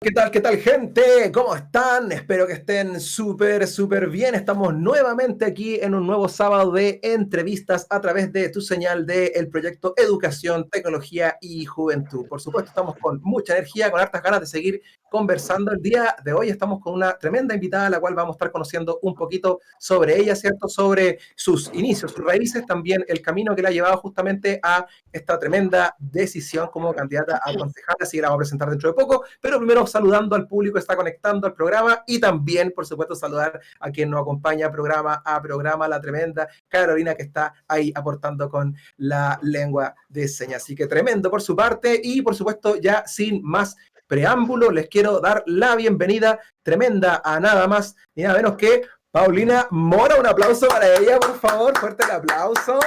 ¿Qué tal, gente? ¿Cómo están? Espero que estén súper bien. Estamos nuevamente aquí en un nuevo sábado de entrevistas a través de tu señal del proyecto Educación, Tecnología y Juventud. Por supuesto, estamos con mucha energía, con hartas ganas de seguir conversando. El día de hoy estamos con una tremenda invitada, a la cual vamos a estar conociendo un poquito sobre ella, ¿cierto? Sobre sus inicios, sus raíces, también el camino que la ha llevado justamente a esta tremenda decisión como candidata a concejala. Así que la vamos a presentar dentro de poco, pero primero saludando al público que está conectando al programa y también, por supuesto, saludar a quien nos acompaña programa a programa, la tremenda Carolina, que está ahí aportando con la lengua de señas. Así que tremendo por su parte y, por supuesto, ya sin más preámbulo, les quiero dar la bienvenida tremenda a nada más ni nada menos que Paulina Mora. Un aplauso para ella, por favor, fuerte el aplauso.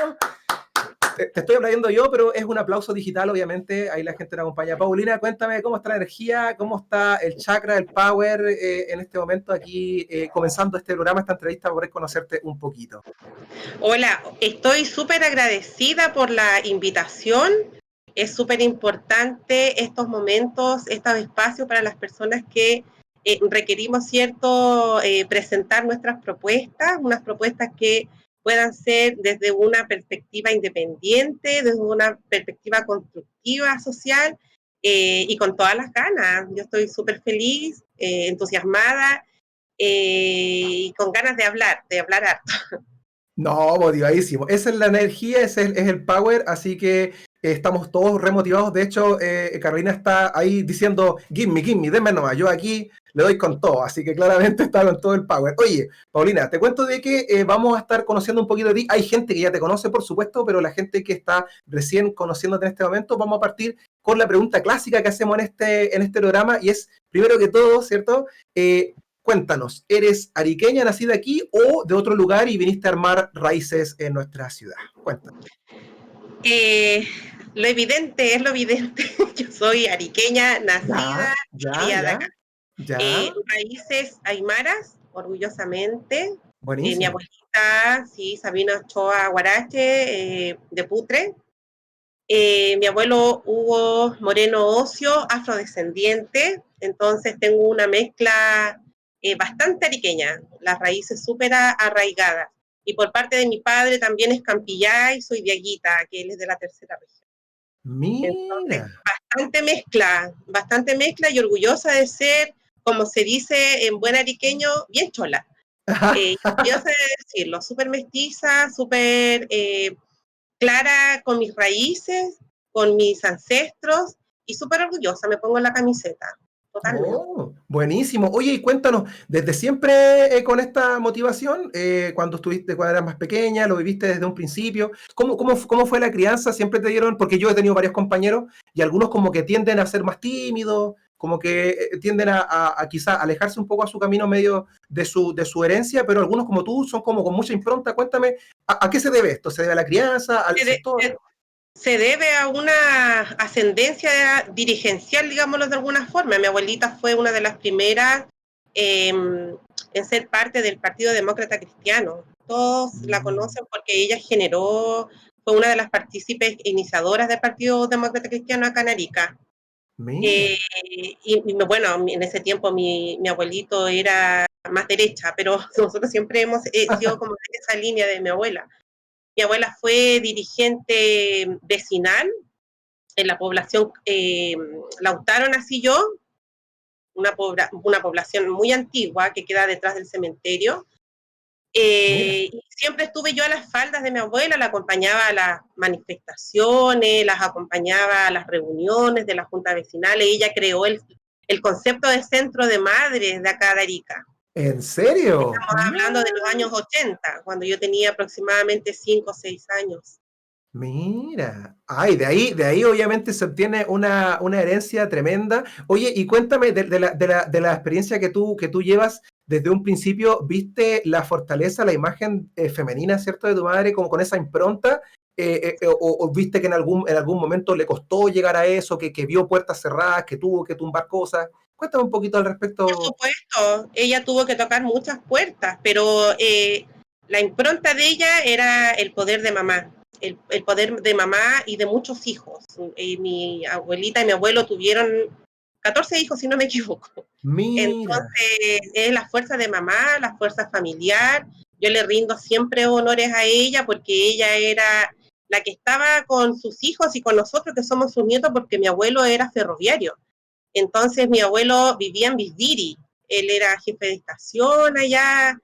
Te estoy aplaudiendo yo, pero es un aplauso digital, obviamente, ahí la gente la acompaña. Paulina, cuéntame cómo está la energía, cómo está el chakra, el power en este momento aquí, comenzando este programa, esta entrevista, por conocerte un poquito. Hola, estoy súper agradecida por la invitación. Es súper importante estos momentos, estos espacios para las personas que requerimos, ¿cierto?, presentar nuestras propuestas, unas propuestas que puedan ser desde una perspectiva independiente, desde una perspectiva constructiva, social, y con todas las ganas. Yo estoy súper feliz, entusiasmada, y con ganas de hablar harto. No, motivadísimo. Esa es la energía, ese es el power, así que estamos todos remotivados. De hecho, Carolina está ahí diciendo, give me, denme nomás. Yo aquí le doy con todo, así que claramente está con todo el power. Oye, Paulina, te cuento de que vamos a estar conociendo un poquito de ti. Hay gente que ya te conoce, por supuesto, pero la gente que está recién conociéndote en este momento, vamos a partir con la pregunta clásica que hacemos en este programa, y es, primero que todo, ¿cierto? Cuéntanos, ¿eres ariqueña, nacida aquí o de otro lugar y viniste a armar raíces en nuestra ciudad? Cuéntanos. Lo evidente es lo evidente. Yo soy ariqueña, Ya, nacida y ya, criada ya, acá. ya. Raíces aymaras, orgullosamente. Mi Buenísimo. abuelita, sí, Sabina Ochoa Guarache, de Putre. Mi abuelo Hugo Moreno Ocio, afrodescendiente. Entonces tengo una mezcla bastante ariqueña, las raíces súper arraigadas. Y por parte de mi padre también es Campillay, soy de Aguita, que él es de la tercera región. Entonces, Mira. bastante mezcla y orgullosa de ser, como se dice en buen ariqueño, bien chola. Orgullosa de decirlo, súper mestiza, súper clara con mis raíces, con mis ancestros y súper orgullosa, me pongo en la camiseta, totalmente. Oh, buenísimo. Oye, y cuéntanos, ¿desde siempre con esta motivación? Cuando eras más pequeña, lo viviste desde un principio. ¿Cómo fue la crianza? ¿Siempre te dieron? Porque yo he tenido varios compañeros y algunos como que tienden a ser más tímidos, como que tienden a quizá alejarse un poco a su camino medio de su herencia, pero algunos como tú son como con mucha impronta. Cuéntame, ¿a qué se debe esto? ¿Se debe a la crianza, al Se, de, sector? se debe a una ascendencia dirigencial, digámoslo de alguna forma. Mi abuelita fue una de las primeras en ser parte del Partido Demócrata Cristiano. Todos la conocen porque ella fue una de las partícipes iniciadoras del Partido Demócrata Cristiano acá en Arica. Mira. Bueno, en ese tiempo mi abuelito era más derecha, pero nosotros siempre hemos sido como de esa línea de mi abuela. Mi abuela fue dirigente vecinal en la población Lautaro, nací yo, una población muy antigua que queda detrás del cementerio. Mira. Y siempre estuve yo a las faldas de mi abuela, la acompañaba a las manifestaciones, las acompañaba a las reuniones de la junta vecinal. Ella creó el concepto de centro de madres de acá de Arica. ¿En serio? Estamos hablando de los años 80, cuando yo tenía aproximadamente 5 o 6 años. Mira, ay, de ahí obviamente se obtiene una herencia tremenda. Oye, y cuéntame de la experiencia que tú llevas desde un principio, ¿viste la fortaleza, la imagen femenina, ¿cierto?, de tu madre, como con esa impronta? O viste que en algún momento le costó llegar a eso, que vio puertas cerradas, que tuvo que tumbar cosas? Cuéntame un poquito al Por respecto. supuesto, ella tuvo que tocar muchas puertas, pero la impronta de ella era el poder de mamá, el poder de mamá y de muchos hijos. Mi abuelita y mi abuelo tuvieron 14 hijos, si no me equivoco. Mira, Entonces, es la fuerza de mamá, la fuerza familiar. Yo le rindo siempre honores a ella porque ella era la que estaba con sus hijos y con nosotros, que somos sus nietos, porque mi abuelo era ferroviario. Entonces, mi abuelo vivía en Visdiri. Él era jefe de estación allá.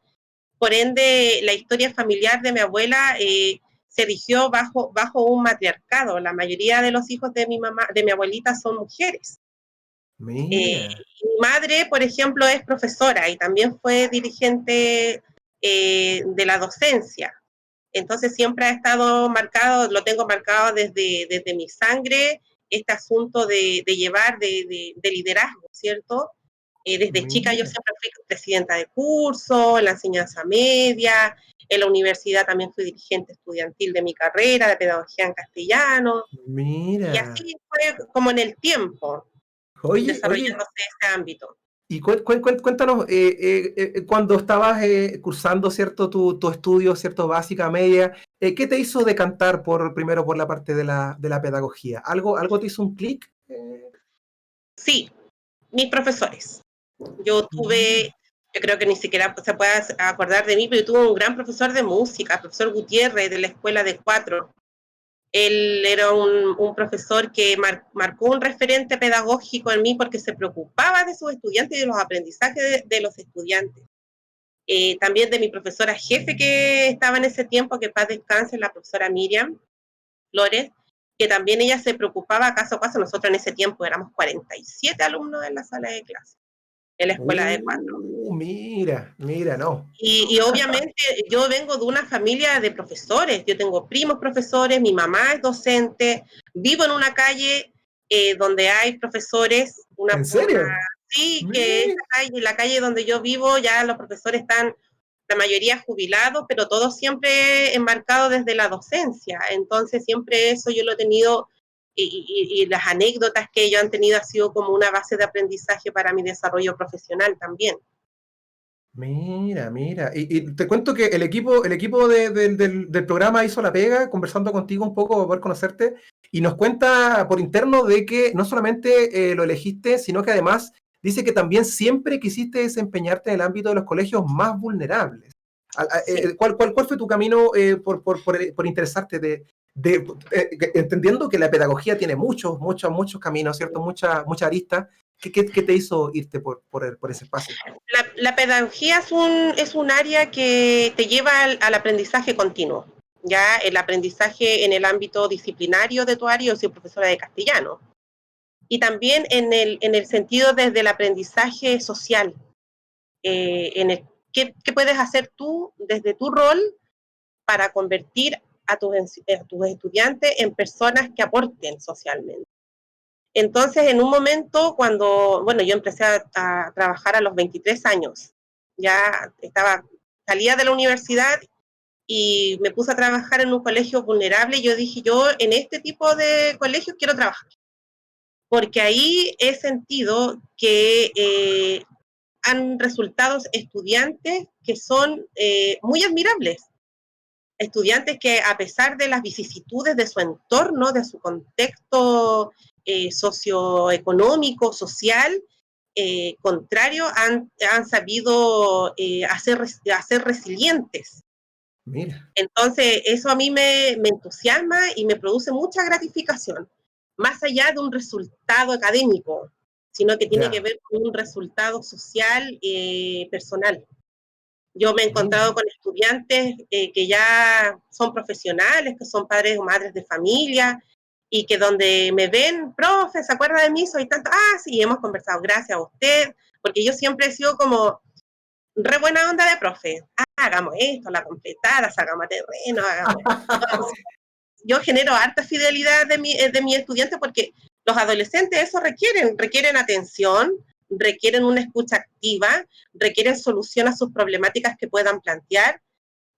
Por ende, la historia familiar de mi abuela se rigió bajo un matriarcado. La mayoría de los hijos de mi mamá, de mi abuelita, son mujeres. mira, Mi madre, por ejemplo, es profesora y también fue dirigente de la docencia. Entonces siempre ha estado marcado, lo tengo marcado desde mi sangre, este asunto de llevar, de liderazgo, ¿cierto? Desde chica yo mira, siempre fui presidenta de curso, en la enseñanza media, en la universidad también fui dirigente estudiantil de mi carrera, de pedagogía en castellano, y mira. así fue como en el tiempo Oye, desarrollándose este ámbito. y cuéntanos, cuando estabas cursando, ¿cierto? Tu estudio, ¿cierto? Básica, media, ¿qué te hizo decantar primero por la parte de la pedagogía? ¿Algo te hizo un clic? Sí, mis profesores. Yo Mira, tuve, yo creo que ni siquiera se puede acordar de mí, pero yo tuve un gran profesor de música, el profesor Gutiérrez, de la escuela de cuatro. Él era un profesor que marcó un referente pedagógico en mí porque se preocupaba de sus estudiantes y de los aprendizajes de los estudiantes. También de mi profesora jefe que estaba en ese tiempo, que paz descanse, la profesora Miriam Flores, que también ella se preocupaba caso a caso. Nosotros en ese tiempo éramos 47 alumnos en la sala de clase, en la escuela de cuatro. mira, no. Y obviamente yo vengo de una familia de profesores, yo tengo primos profesores, mi mamá es docente, vivo en una calle donde hay profesores, ¿En serio? sí, que esa Mira, calle, la calle donde yo vivo, ya los profesores están, la mayoría jubilados, pero todos siempre enmarcados desde la docencia, entonces siempre eso yo lo he tenido, y las anécdotas que ellos han tenido ha sido como una base de aprendizaje para mi desarrollo profesional también. mira. Y te cuento que el equipo del programa hizo la pega, conversando contigo un poco para poder conocerte, y nos cuenta por interno de que no solamente lo elegiste, sino que además dice que también siempre quisiste desempeñarte en el ámbito de los colegios más vulnerables. Sí. ¿Cuál fue tu camino por interesarte entendiendo que la pedagogía tiene muchos caminos, ¿cierto? Mucha arista. ¿Qué te hizo irte por ese espacio? La pedagogía es un área que te lleva al aprendizaje continuo, ya el aprendizaje en el ámbito disciplinario de tu área. Yo soy profesora de castellano, y también en el sentido desde el aprendizaje social, en el, ¿qué puedes hacer tú desde tu rol para convertir a tus estudiantes en personas que aporten socialmente? Entonces, en un momento cuando, bueno, yo empecé a trabajar a los 23 años, ya salía de la universidad y me puse a trabajar en un colegio vulnerable, y yo dije, yo en este tipo de colegios quiero trabajar, porque ahí he sentido que han resultado estudiantes que son muy admirables, estudiantes que a pesar de las vicisitudes de su entorno, de su contexto socioeconómico, social, contrario, han sabido hacer resilientes. Mira. Entonces, eso a mí me entusiasma y me produce mucha gratificación, más allá de un resultado académico, sino que tiene que Ya, ver con un resultado social, personal. Yo me he mira, encontrado con estudiantes que ya son profesionales, que son padres o madres de familia, y que donde me ven, profe, ¿se acuerda de mí? Soy tanto, sí, hemos conversado, gracias a usted, porque yo siempre he sido como re buena onda de profe. Hagamos esto, la completada, sacamos terreno, hagamos esto. Yo genero harta fidelidad de mi estudiante, porque los adolescentes eso requieren atención, requieren una escucha activa, requieren solución a sus problemáticas que puedan plantear,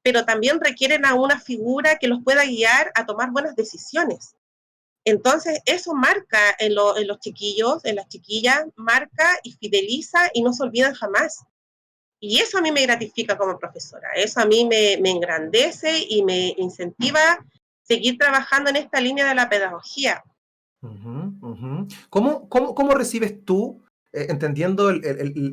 pero también requieren a una figura que los pueda guiar a tomar buenas decisiones. Entonces, eso marca en los chiquillos, en las chiquillas, marca y fideliza y no se olvidan jamás. Y eso a mí me gratifica como profesora, eso a mí me engrandece y me incentiva a seguir trabajando en esta línea de la pedagogía. Ujú, ujú. ¿Cómo recibes tú, entendiendo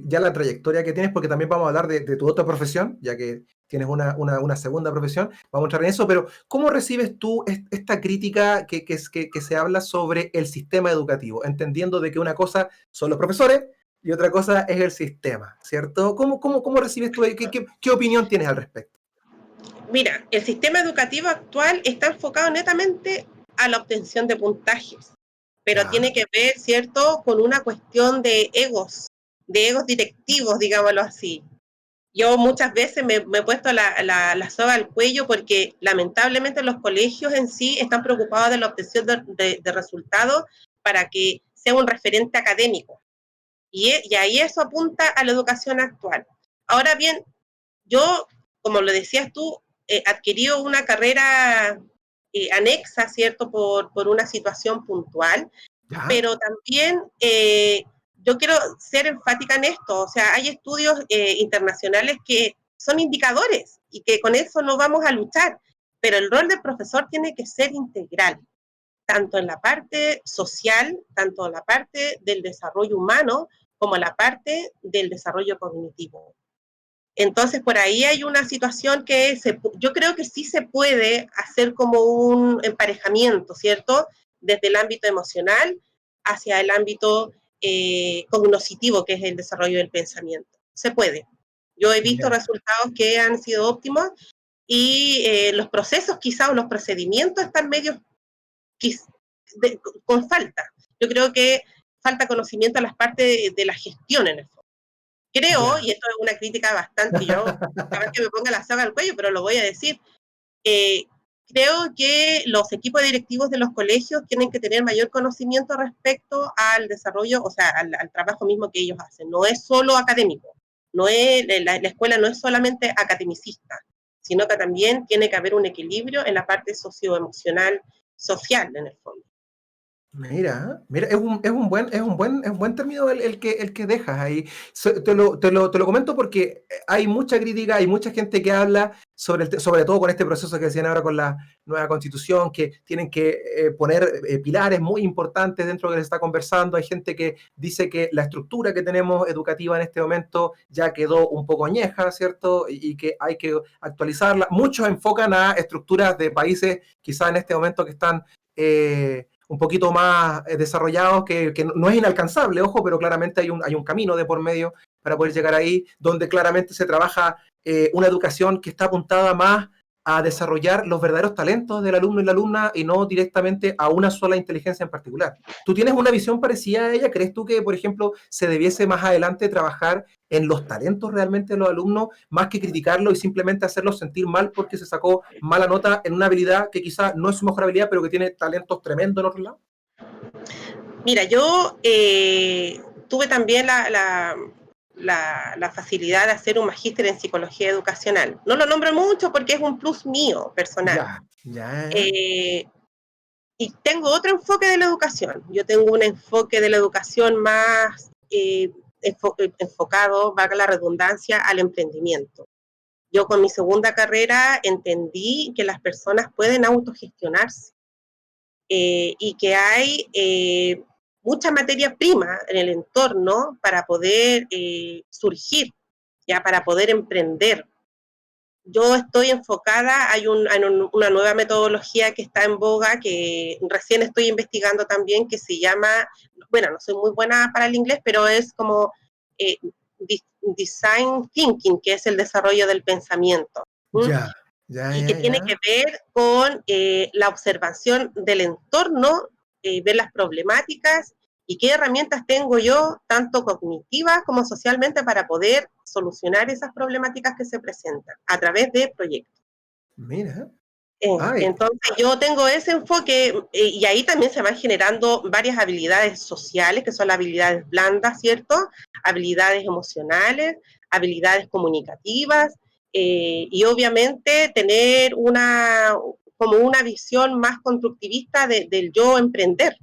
ya la trayectoria que tienes, porque también vamos a hablar de tu otra profesión, ya que tienes una segunda profesión, vamos a entrar en eso, pero ¿cómo recibes tú esta crítica que se habla sobre el sistema educativo, entendiendo de que una cosa son los profesores y otra cosa es el sistema, ¿cierto? ¿Cómo recibes tú? ¿Qué opinión tienes al respecto? Mira, el sistema educativo actual está enfocado netamente a la obtención de puntajes, pero Ya, tiene que ver, ¿cierto?, con una cuestión de egos directivos, digámoslo así. Yo muchas veces me he puesto la soga al cuello porque lamentablemente los colegios en sí están preocupados de la obtención de resultados para que sea un referente académico. Y ahí eso apunta a la educación actual. Ahora bien, yo, como lo decías tú, adquirí una carrera anexa, ¿cierto?, por una situación puntual, ya, pero también yo quiero ser enfática en esto, o sea, hay estudios internacionales que son indicadores y que con eso no vamos a luchar, pero el rol del profesor tiene que ser integral, tanto en la parte social, tanto en la parte del desarrollo humano, como en la parte del desarrollo cognitivo. Entonces, por ahí hay una situación que yo creo que sí se puede hacer como un emparejamiento, ¿cierto? Desde el ámbito emocional hacia el ámbito cognoscitivo, que es el desarrollo del pensamiento. Se puede. Yo he visto ya. resultados que han sido óptimos y los procesos quizás o los procedimientos están medio con falta. Yo creo que falta conocimiento a las partes de la gestión en el fondo. Creo, Ya. y esto es una crítica bastante, yo, a ver que me ponga la soga al cuello, pero lo voy a decir, eh, creo que los equipos directivos de los colegios tienen que tener mayor conocimiento respecto al desarrollo, o sea, al trabajo mismo que ellos hacen. No es solo académico, no es, la escuela no es solamente academicista, sino que también tiene que haber un equilibrio en la parte socioemocional, social, en el fondo. Mira, es un buen término el que dejas ahí. Te lo comento porque hay mucha crítica, hay mucha gente que habla sobre todo con este proceso que decían ahora con la nueva constitución, que tienen que poner pilares muy importantes dentro de lo que se está conversando. Hay gente que dice que la estructura que tenemos educativa en este momento ya quedó un poco añeja, ¿cierto? Y que hay que actualizarla. Muchos enfocan a estructuras de países quizás en este momento que están un poquito más desarrollados, que no es inalcanzable, ojo, pero claramente hay un camino de por medio para poder llegar ahí, donde claramente se trabaja una educación que está apuntada más a desarrollar los verdaderos talentos del alumno y la alumna y no directamente a una sola inteligencia en particular. ¿Tú tienes una visión parecida a ella? ¿Crees tú que, por ejemplo, se debiese más adelante trabajar en los talentos realmente de los alumnos, más que criticarlos y simplemente hacerlos sentir mal porque se sacó mala nota en una habilidad que quizás no es su mejor habilidad, pero que tiene talentos tremendos en otro lado? Mira, yo tuve también la facilidad de hacer un magíster en psicología educacional. No lo nombro mucho porque es un plus mío personal. Ya, ya, Eh, y tengo otro enfoque de la educación. Yo tengo un enfoque de la educación más enfocado, valga la redundancia, al emprendimiento. Yo con mi segunda carrera entendí que las personas pueden autogestionarse y que hay mucha materia prima en el entorno para poder surgir, ya para poder emprender. Yo estoy enfocada, una nueva metodología que está en boga, que recién estoy investigando también, que se llama, bueno, no soy muy buena para el inglés, pero es como eh, design thinking, que es el desarrollo del pensamiento. ¿M? ya, ya, Y que ya, tiene que ya. ver con la observación del entorno, ver las problemáticas y qué herramientas tengo yo, tanto cognitivas como socialmente, para poder solucionar esas problemáticas que se presentan a través de proyectos. Mira, ay, Entonces yo tengo ese enfoque y ahí también se van generando varias habilidades sociales, que son las habilidades blandas, ¿cierto? Habilidades emocionales, habilidades comunicativas y obviamente tener como una visión más constructivista del yo emprender.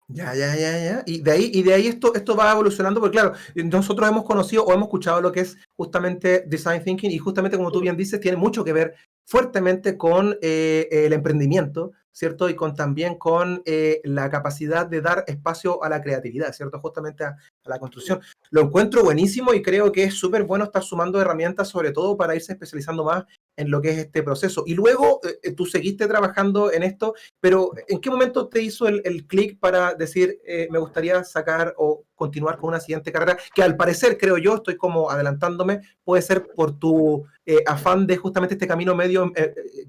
ya, ya, ya, ya. Y de ahí esto va evolucionando, porque claro, nosotros hemos conocido o hemos escuchado lo que es justamente Design Thinking y justamente como tú bien dices, tiene mucho que ver fuertemente con el emprendimiento, ¿cierto? Y también con la capacidad de dar espacio a la creatividad, ¿cierto? Justamente a la construcción. Lo encuentro buenísimo y creo que es súper bueno estar sumando herramientas, sobre todo para irse especializando más en lo que es este proceso. Y luego tú seguiste trabajando en esto, pero ¿en qué momento te hizo el clic para decir, me gustaría sacar o continuar con una siguiente carrera? Que al parecer, creo yo, estoy como adelantándome, puede ser por tu afán de justamente este camino medio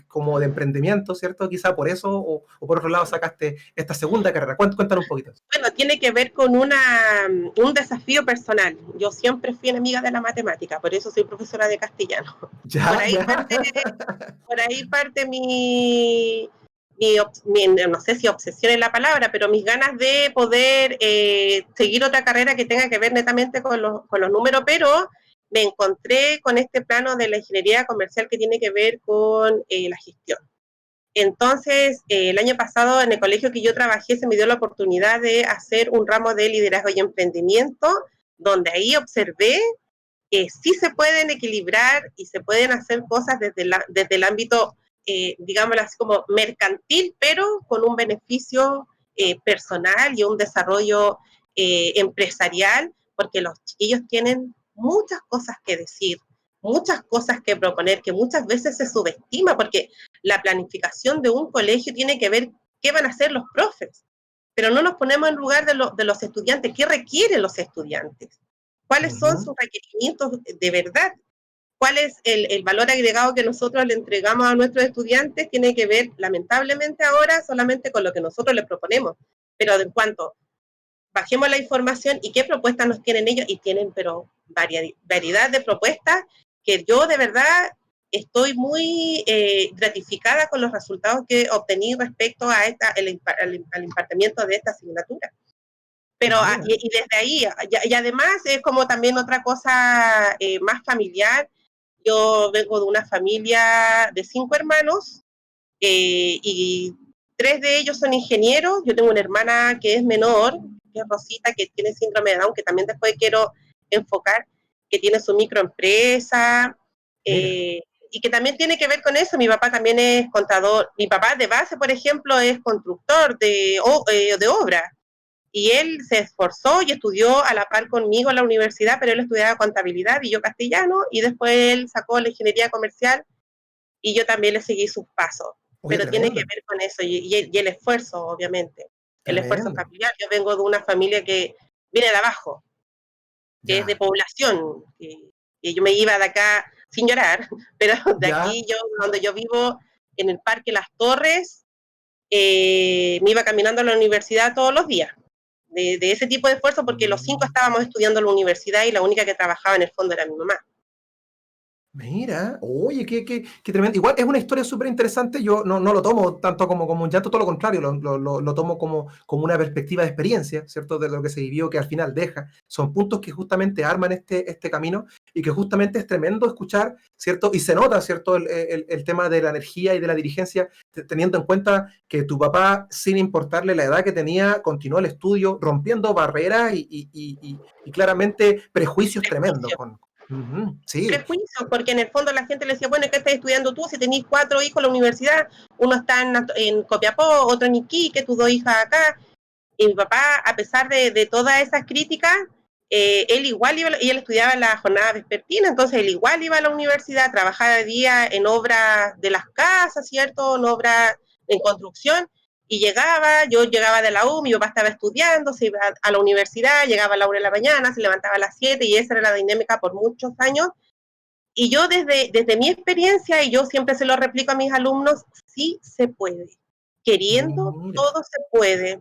como de emprendimiento, ¿cierto? Quizá por eso, o por otro lado sacaste esta segunda carrera. Cuéntanos un poquito. Bueno, tiene que ver con un desafío personal. Yo siempre fui enemiga de la matemática, por eso soy profesora de castellano. Por Ya, ahí ya. parte, por ahí parte no sé si obsesión es la palabra, pero mis ganas de poder seguir otra carrera que tenga que ver netamente con los números, pero me encontré con este plano de la ingeniería comercial que tiene que ver con la gestión. Entonces, el año pasado en el colegio que yo trabajé se me dio la oportunidad de hacer un ramo de liderazgo y emprendimiento, donde ahí observé que sí se pueden equilibrar y se pueden hacer cosas desde el ámbito, digámoslo así, como mercantil, pero con un beneficio personal y un desarrollo empresarial, porque los chiquillos tienen muchas cosas que decir, muchas cosas que proponer, que muchas veces se subestima, porque la planificación de un colegio tiene que ver qué van a hacer los profes, pero no nos ponemos en lugar de los estudiantes, qué requieren los estudiantes, cuáles son sus requerimientos de verdad, cuál es el valor agregado que nosotros le entregamos a nuestros estudiantes, tiene que ver, lamentablemente ahora, solamente con lo que nosotros les proponemos, pero en cuanto bajemos la información y qué propuestas nos tienen ellos, y tienen pero variedad de propuestas que yo de verdad estoy muy gratificada con los resultados que obtení respecto a al impartimiento de esta asignatura. Pero y desde ahí, y además es como también otra cosa más familiar. Yo vengo de una familia de 5 hermanos y 3 de ellos son ingenieros. Yo tengo una hermana que es menor, que es Rosita, que tiene síndrome de Down, que también después quiero enfocar, que tiene su microempresa, y que también tiene que ver con eso. Mi papá también es contador. Mi papá de base, por ejemplo, es constructor de obra. Y él se esforzó y estudió a la par conmigo en la universidad, pero él estudiaba contabilidad y yo castellano, y después él sacó la ingeniería comercial y yo también le seguí sus pasos. Oye, Pero tiene que tremendo. ver con eso y el esfuerzo, obviamente. El esfuerzo Tremendo. familiar. Yo vengo de una familia que viene de abajo, que es de Ya. población, que yo me iba de acá sin llorar, pero de Ya. aquí, donde yo vivo, en el Parque Las Torres, me iba caminando a la universidad todos los días. De ese tipo de esfuerzo, porque los 5 estábamos estudiando en la universidad y la única que trabajaba en el fondo era mi mamá. Mira, oye, qué tremendo. Igual es una historia súper interesante. Yo no lo tomo tanto como un llanto, todo lo contrario, lo tomo como una perspectiva de experiencia, ¿cierto? De lo que se vivió, que al final deja. Son puntos que justamente arman este camino y que justamente es tremendo escuchar, ¿cierto? Y se nota, ¿cierto? El tema de la energía y de la dirigencia, teniendo en cuenta que tu papá, sin importarle la edad que tenía, continuó el estudio, rompiendo barreras y claramente prejuicios tremendos Prejuicio. con. Sí. Prejuicios, porque en el fondo la gente le decía, bueno, ¿qué estás estudiando tú? Si tenés 4 hijos en la universidad, uno está en Copiapó, otro en Iquique, tus 2 hijas acá. Y mi papá, a pesar de todas esas críticas, él igual iba, y él estudiaba en la jornada vespertina, entonces él igual iba a la universidad, trabajaba de día en obras de las casas, ¿cierto? En obras en construcción, y yo llegaba de la U, mi papá estaba estudiando, se iba a la universidad, llegaba a la 1 de la mañana, se levantaba a las 7, y esa era la dinámica por muchos años. Y yo desde mi experiencia, y yo siempre se lo replico a mis alumnos, sí se puede. Queriendo, Mira. todo se puede.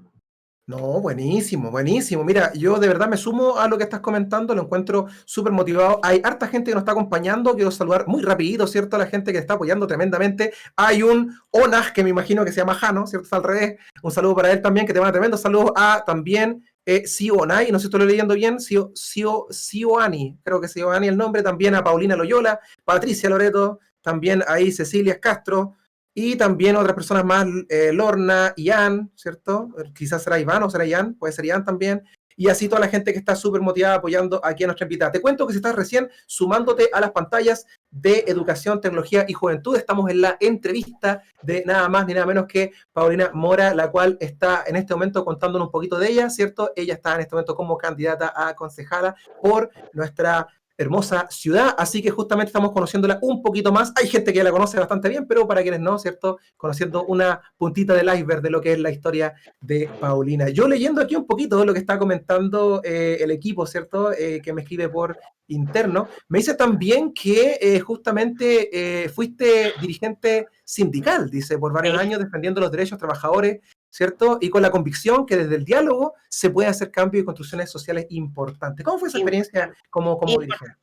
No, buenísimo, buenísimo. Mira, yo de verdad me sumo a lo que estás comentando, lo encuentro súper motivado. Hay harta gente que nos está acompañando, quiero saludar muy rapidito, ¿cierto? A la gente que está apoyando tremendamente. Hay un Onaj, que me imagino que se llama Jano, ¿cierto? Está al revés. Un saludo para él también, que te manda tremendo. Saludos a también Sionai, no sé si estoy leyendo bien, Sioani, creo que es Sioani el nombre. También a Paulina Loyola, Patricia Loreto, también ahí Cecilia Castro. Y también otras personas más, Lorna, Ian, ¿cierto? Quizás será Iván o será Ian, puede ser Ian también. y así toda la gente que está súper motivada apoyando aquí a nuestra invitada. Te cuento que si estás recién sumándote a las pantallas de Educación, Tecnología y Juventud, estamos en la entrevista de nada más ni nada menos que Paulina Mora, la cual está en este momento contándonos un poquito de ella, ¿cierto? Ella está en este momento como candidata a concejala por nuestra hermosa ciudad, así que justamente estamos conociéndola un poquito más. Hay gente que ya la conoce bastante bien, pero para quienes no, ¿cierto? Conociendo una puntita del iceberg de lo que es la historia de Paulina. Yo leyendo aquí un poquito de lo que está comentando el equipo, ¿cierto? Que me escribe por interno, me dice también que justamente fuiste dirigente sindical, dice, por varios años defendiendo los derechos de trabajadores, ¿cierto? Y con la convicción que desde el diálogo se puede hacer cambios y construcciones sociales importantes. ¿Cómo fue esa experiencia como dirigente?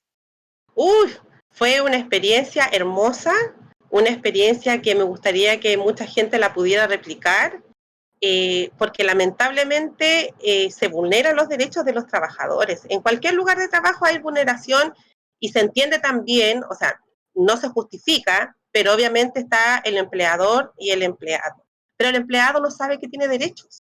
Uy, fue una experiencia hermosa, una experiencia que me gustaría que mucha gente la pudiera replicar, porque lamentablemente se vulneran los derechos de los trabajadores. En cualquier lugar de trabajo hay vulneración y se entiende también, o sea, no se justifica, pero obviamente está el empleador y el empleado. Pero el empleado no sabe que tiene derechos.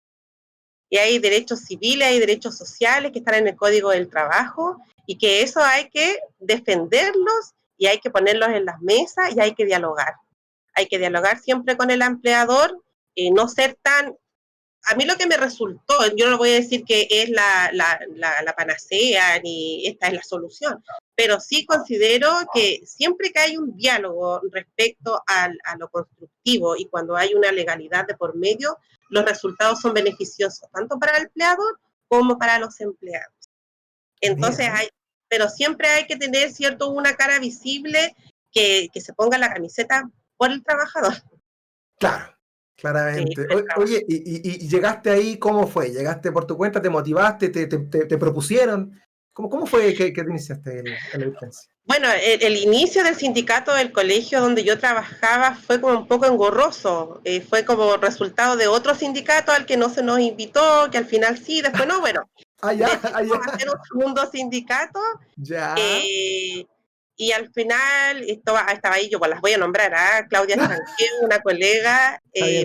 Y hay derechos civiles, hay derechos sociales que están en el Código del Trabajo y que eso hay que defenderlos y hay que ponerlos en las mesas y hay que dialogar. Hay que dialogar siempre con el empleador, no ser tan... A mí lo que me resultó, yo no voy a decir que es la panacea ni esta es la solución, pero sí considero que siempre que hay un diálogo respecto a lo constructivo y cuando hay una legalidad de por medio, los resultados son beneficiosos, tanto para el empleador como para los empleados. Entonces, pero siempre hay que tener, ¿cierto?, una cara visible que se ponga la camiseta por el trabajador. Claro, claramente. Oye, y llegaste ahí, ¿cómo fue? ¿Llegaste por tu cuenta? ¿Te motivaste? ¿Te propusieron? ¿Cómo fue que te iniciaste en la dirigencia? Bueno, el inicio del sindicato del colegio donde yo trabajaba fue como un poco engorroso, fue como resultado de otro sindicato al que no se nos invitó, que al final sí, después no, bueno, decidimos hacer un segundo sindicato, y al final estaba ahí, yo pues las voy a nombrar, Claudia Chanqueo, una colega,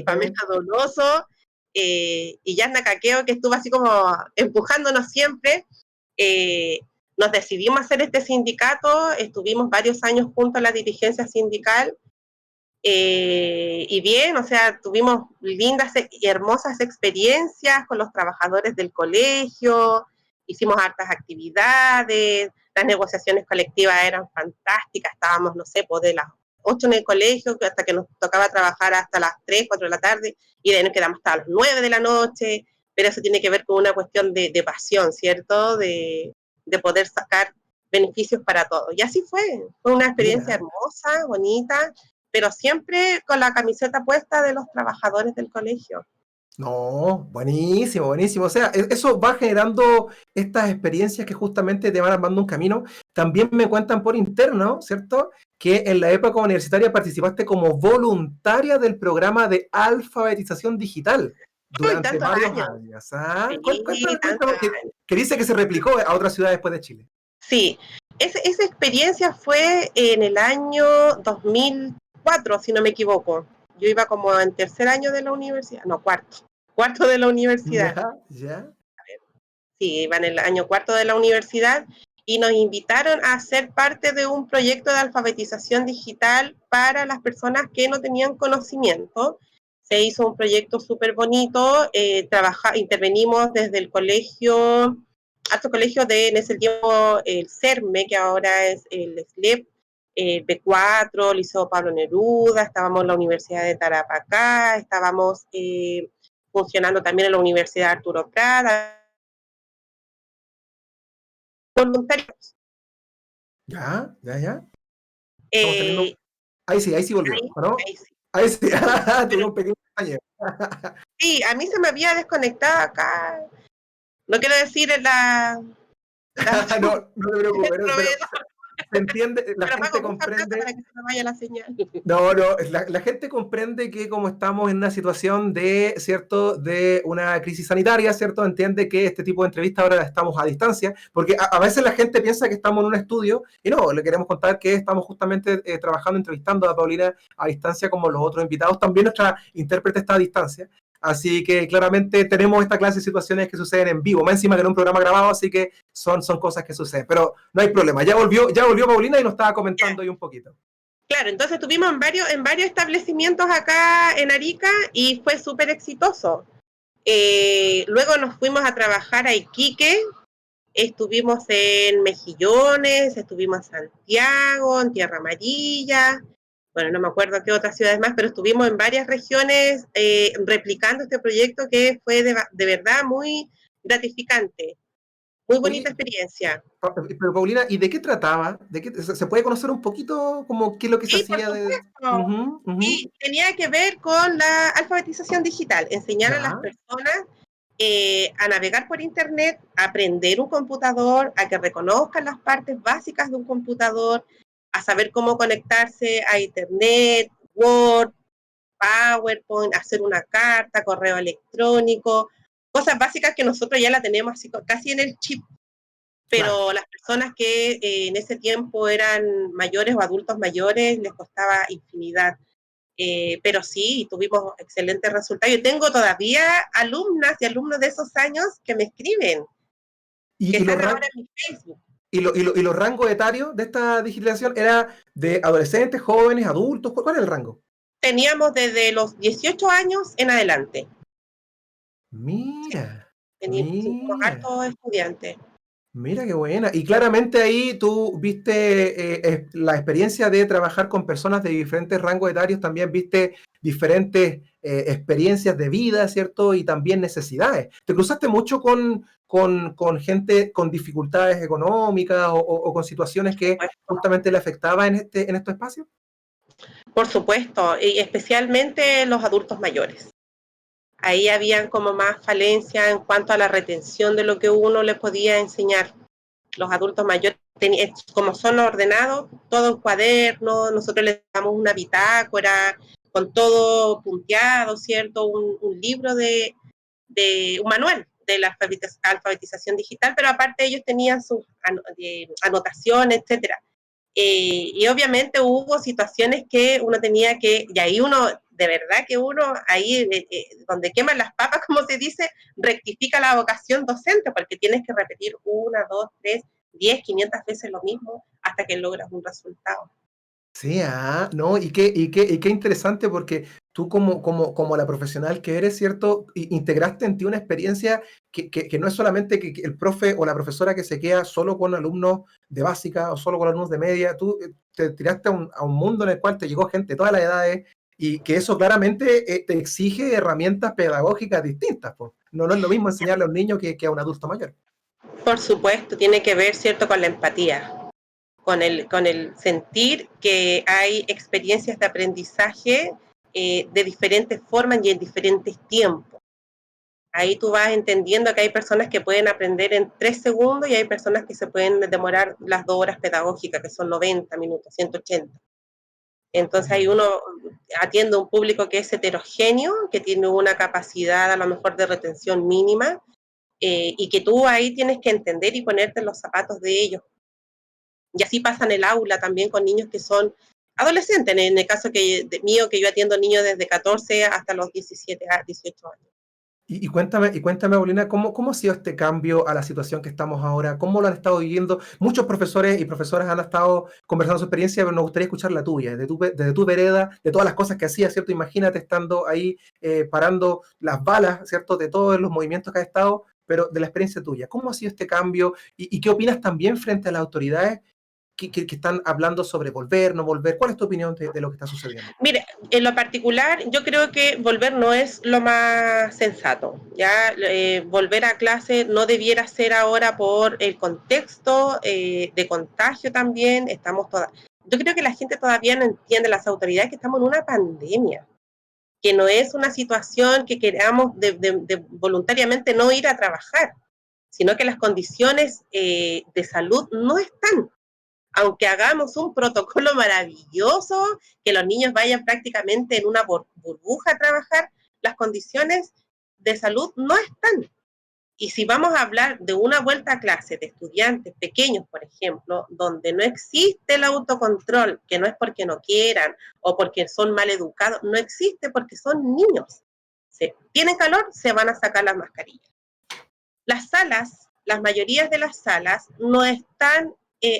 Pamela Donoso, y Yasna Caqueo, que estuvo así como empujándonos siempre. Nos decidimos hacer este sindicato, estuvimos varios años junto a la dirigencia sindical, y bien, o sea, tuvimos lindas y hermosas experiencias con los trabajadores del colegio, hicimos hartas actividades, las negociaciones colectivas eran fantásticas, estábamos, no sé, pues de las 8 en el colegio hasta que nos tocaba trabajar hasta las 3, 4 de la tarde, y de ahí nos quedamos hasta las 9 de la noche, pero eso tiene que ver con una cuestión de pasión, ¿cierto? De poder sacar beneficios para todos. Y así fue una experiencia hermosa, bonita, pero siempre con la camiseta puesta de los trabajadores del colegio. No, buenísimo, buenísimo. O sea, eso va generando estas experiencias que justamente te van armando un camino. También me cuentan por interno, ¿cierto? Que en la época universitaria participaste como voluntaria del programa de alfabetización digital durante varios años. ¿Ah? Sí, Cuéntame, que dice que se replicó a otras ciudades después de Chile. Sí, esa experiencia fue en el año 2004, si no me equivoco. Yo iba como en tercer año de la universidad, no, cuarto de la universidad. Ya. Sí, iba en el año cuarto de la universidad y nos invitaron a ser parte de un proyecto de alfabetización digital para las personas que no tenían conocimiento. Se hizo un proyecto súper bonito, intervenimos desde el colegio, alto colegio en ese tiempo el CERME, que ahora es el SLEP, B4, Liceo Pablo Neruda, estábamos en la Universidad de Tarapacá, estábamos funcionando también en la Universidad Arturo Prat, voluntarios. Ya. Ahí sí volvió, ¿no? Ahí sí. Ahí sí, tuve un pequeño daño. Sí, a mí se me había desconectado acá. No quiero decir no te preocupes, pero se entiende, la gente comprende. Para que se me vaya la señal. No, la gente comprende que como estamos en una situación de, ¿cierto?, de una crisis sanitaria, ¿cierto?, entiende que este tipo de entrevistas ahora estamos a distancia, porque a veces la gente piensa que estamos en un estudio, y no, le queremos contar que estamos justamente trabajando, entrevistando a Paulina a distancia como los otros invitados, también nuestra intérprete está a distancia. así que claramente tenemos esta clase de situaciones que suceden en vivo, más encima que en un programa grabado, así que son cosas que suceden, pero no hay problema, ya volvió Paulina y nos estaba comentando ahí un poquito. Claro, entonces estuvimos en varios establecimientos acá en Arica y fue súper exitoso. Luego nos fuimos a trabajar a Iquique, estuvimos en Mejillones, estuvimos en Santiago, en Tierra Amarilla, bueno, no me acuerdo qué otras ciudades más, pero estuvimos en varias regiones replicando este proyecto que fue de verdad muy gratificante, muy bonita Oye, experiencia. pero Paulina, ¿y de qué trataba? ¿Se puede conocer un poquito como qué es lo que se Sí, por hacía de... supuesto. Ujú, ujú. Sí, tenía que ver con la alfabetización digital, enseñar a las Ya, personas a navegar por internet, a aprender un computador, a que reconozcan las partes básicas de un computador, a saber cómo conectarse a internet, Word, PowerPoint, hacer una carta, correo electrónico, cosas básicas que nosotros ya la tenemos así casi en el chip, claro. pero las personas que en ese tiempo eran mayores o adultos mayores les costaba infinidad. Pero sí, tuvimos excelentes resultados. Yo tengo todavía alumnas y alumnos de esos años que me escriben, que ¿Y los, están ahora en mi Facebook. y los rangos etarios de esta digitalización era de adolescentes, jóvenes, adultos? ¿Cuál es el rango? Teníamos desde los 18 años en adelante. Sí, Mira, tuvimos mira. hartos estudiantes. Mira qué buena. Y claramente ahí tú viste la experiencia de trabajar con personas de diferentes rangos etarios, también viste diferentes experiencias de vida, ¿cierto? Y también necesidades. ¿Te cruzaste mucho con gente con dificultades económicas o con situaciones que justamente le afectaban en estos espacios? Por supuesto, y especialmente los adultos mayores. Ahí habían como más falencia en cuanto a la retención de lo que uno les podía enseñar. Los adultos mayores, como son ordenados, todo en cuaderno, nosotros les damos una bitácora con todo punteado, ¿cierto? Un libro un manual de la alfabetización digital, pero aparte ellos tenían sus anotaciones, etcétera. Y obviamente hubo situaciones que uno tenía que, y ahí uno, de verdad que uno, ahí donde queman las papas, como se dice, rectifica la vocación docente, porque tienes que repetir 1, 2, 3, 10, 500 veces lo mismo hasta que logras un resultado. Sí, no, y qué interesante porque tú como la profesional que eres, ¿cierto? Integraste en ti una experiencia que no es solamente que el profe o la profesora que se queda solo con alumnos de básica o solo con alumnos de media, tú te tiraste a un mundo en el cual te llegó gente de todas las edades y que eso claramente te exige herramientas pedagógicas distintas, pues. No, no es lo mismo enseñarle a un niño que a un adulto mayor. Por supuesto, tiene que ver, ¿cierto?, con la empatía, con el sentir que hay experiencias de aprendizaje de diferentes formas y en diferentes tiempos. Ahí tú vas entendiendo que hay personas que pueden aprender en 3 segundos y hay personas que se pueden demorar las 2 horas pedagógicas, que son 90 minutos, 180. Entonces ahí Mm. uno atiende a un público que es heterogéneo, que tiene una capacidad a lo mejor de retención mínima, y que tú ahí tienes que entender y ponerte en los zapatos de ellos. Y así pasa en el aula también con niños que son adolescentes, en el caso mío, que yo atiendo niños desde 14 hasta los 17 a 18 años. Y cuéntame, Paulina, ¿cómo ha sido este cambio a la situación que estamos ahora? ¿Cómo lo han estado viviendo? Muchos profesores y profesoras han estado conversando su experiencia, pero nos gustaría escuchar la tuya, desde tu vereda, de todas las cosas que hacías, ¿cierto? Imagínate estando ahí parando las balas, ¿cierto? De todos los movimientos que has estado, pero de la experiencia tuya. ¿Cómo ha sido este cambio? ¿Y qué opinas también frente a las autoridades que están hablando sobre volver, no volver? ¿Cuál es tu opinión de lo que está sucediendo? Mire, en lo particular, yo creo que volver no es lo más sensato. Ya volver a clase no debiera ser ahora por el contexto de contagio también. Yo creo que la gente todavía no entiende, las autoridades, que estamos en una pandemia, que no es una situación que queramos de voluntariamente no ir a trabajar, sino que las condiciones de salud no están, aunque hagamos un protocolo maravilloso, que los niños vayan prácticamente en una burbuja a trabajar, las condiciones de salud no están. Y si vamos a hablar de una vuelta a clase de estudiantes pequeños, por ejemplo, donde no existe el autocontrol, que no es porque no quieran o porque son mal educados, no existe porque son niños. tienen calor, se van a sacar las mascarillas. Las salas, las mayorías de las salas no están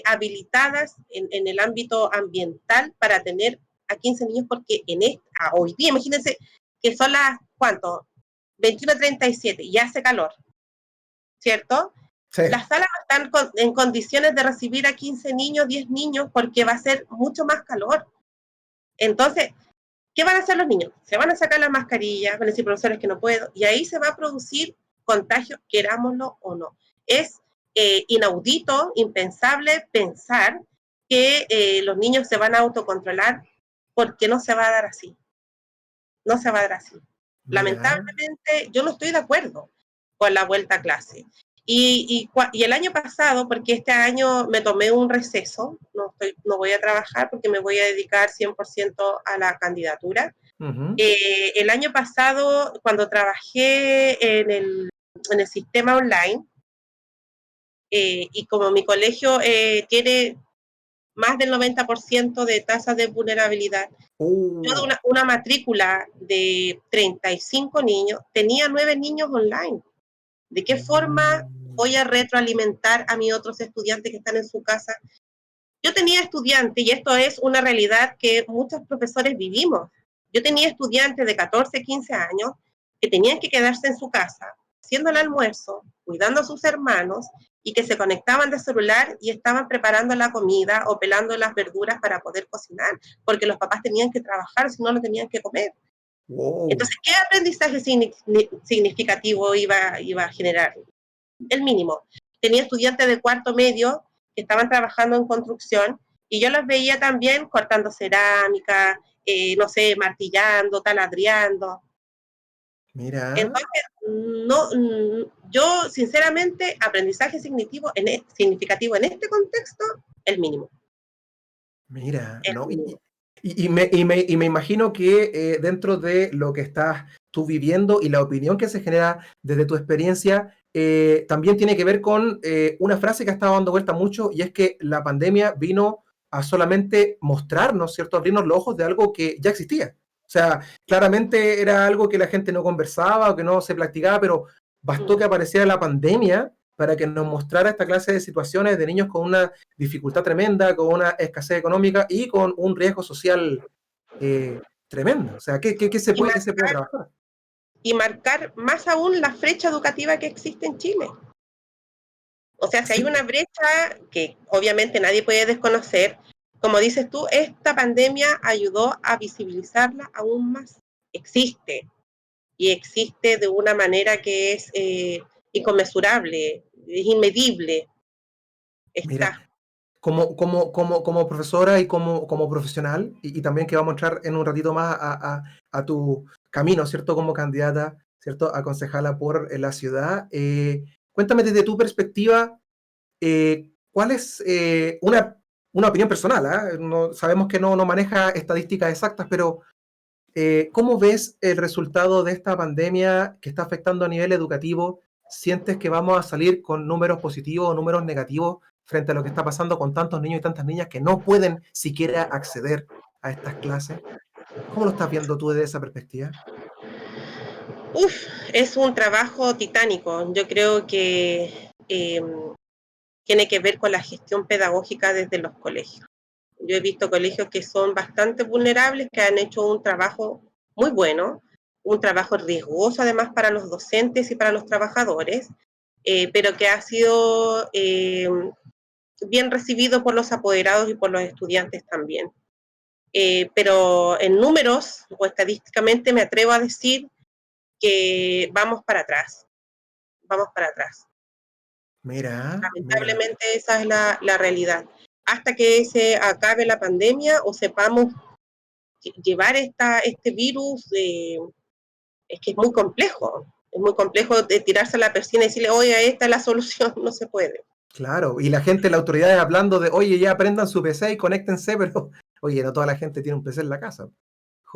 habilitadas en el ámbito ambiental para tener a 15 niños porque hoy día, imagínense que son las, ¿cuánto? 21:37, y hace calor, ¿cierto? Sí. Las salas no están en condiciones de recibir a 15 niños, 10 niños, porque va a ser mucho más calor. Entonces, ¿qué van a hacer los niños? Se van a sacar las mascarillas, van a decir profesores que no puedo, y ahí se va a producir contagio, querámoslo o no. Es inaudito, impensable pensar que los niños se van a autocontrolar, porque no se va a dar así. No se va a dar así. Mira. Lamentablemente, yo no estoy de acuerdo con la vuelta a clase. Y el año pasado, porque este año me tomé un receso, no voy a trabajar porque me voy a dedicar 100% a la candidatura. El año pasado, cuando trabajé en el sistema online, y como mi colegio tiene más del 90% de tasas de vulnerabilidad, yo de una matrícula de 35 niños, tenía 9 niños online. ¿De qué forma voy a retroalimentar a mis otros estudiantes que están en su casa? Yo tenía estudiantes, y esto es una realidad que muchos profesores vivimos. Yo tenía estudiantes de 14, 15 años que tenían que quedarse en su casa, haciendo el almuerzo, cuidando a sus hermanos, y que se conectaban de celular y estaban preparando la comida o pelando las verduras para poder cocinar, porque los papás tenían que trabajar, si no, no tenían que comer. Wow. Entonces, ¿qué aprendizaje significativo iba a generar? El mínimo. Tenía estudiantes de cuarto medio que estaban trabajando en construcción, y yo los veía también cortando cerámica, no sé, martillando, taladriando. Mira. Entonces, yo sinceramente, aprendizaje significativo en este contexto, el mínimo. Mira, El ¿no? mínimo. Y me imagino que dentro de lo que estás tú viviendo y la opinión que se genera desde tu experiencia, también tiene que ver con una frase que ha estado dando vuelta mucho, y es que la pandemia vino a solamente mostrarnos, ¿cierto? Abrirnos los ojos de algo que ya existía. O sea, claramente era algo que la gente no conversaba o que no se practicaba, pero bastó que apareciera la pandemia para que nos mostrara esta clase de situaciones de niños con una dificultad tremenda, con una escasez económica y con un riesgo social tremendo. O sea, ¿qué se Y puede trabajar? marcar más aún la brecha educativa que existe en Chile. O sea, si hay Sí, una brecha que obviamente nadie puede desconocer, como dices tú, esta pandemia ayudó a visibilizarla aún más. Existe, y existe de una manera que es inconmensurable, es inmedible. mira, Está. como profesora y como profesional, y también que vamos a entrar en un ratito más a tu camino, ¿cierto? Como candidata, ¿cierto? A concejala por la ciudad. Cuéntame desde tu perspectiva, ¿cuál es una opinión personal? Sabemos que no maneja estadísticas exactas, pero ¿cómo ves el resultado de esta pandemia que está afectando a nivel educativo? ¿Sientes que vamos a salir con números positivos o números negativos frente a lo que está pasando con tantos niños y tantas niñas que no pueden siquiera acceder a estas clases? ¿Cómo lo estás viendo tú desde esa perspectiva? Es un trabajo titánico. Yo creo que tiene que ver con la gestión pedagógica desde los colegios. Yo he visto colegios que son bastante vulnerables, que han hecho un trabajo muy bueno, un trabajo riesgoso además para los docentes y para los trabajadores, pero que ha sido bien recibido por los apoderados y por los estudiantes también. Pero en números o estadísticamente me atrevo a decir que vamos para atrás, vamos para atrás. Mira, Lamentablemente esa es la realidad. Hasta que se acabe la pandemia o sepamos llevar este virus, es que es muy complejo de tirarse a la piscina y decirle, oye, esta es la solución, no se puede. claro. Y la gente, las autoridades hablando de, oye, ya aprendan su PC y conéctense, pero, oye, no toda la gente tiene un PC en la casa,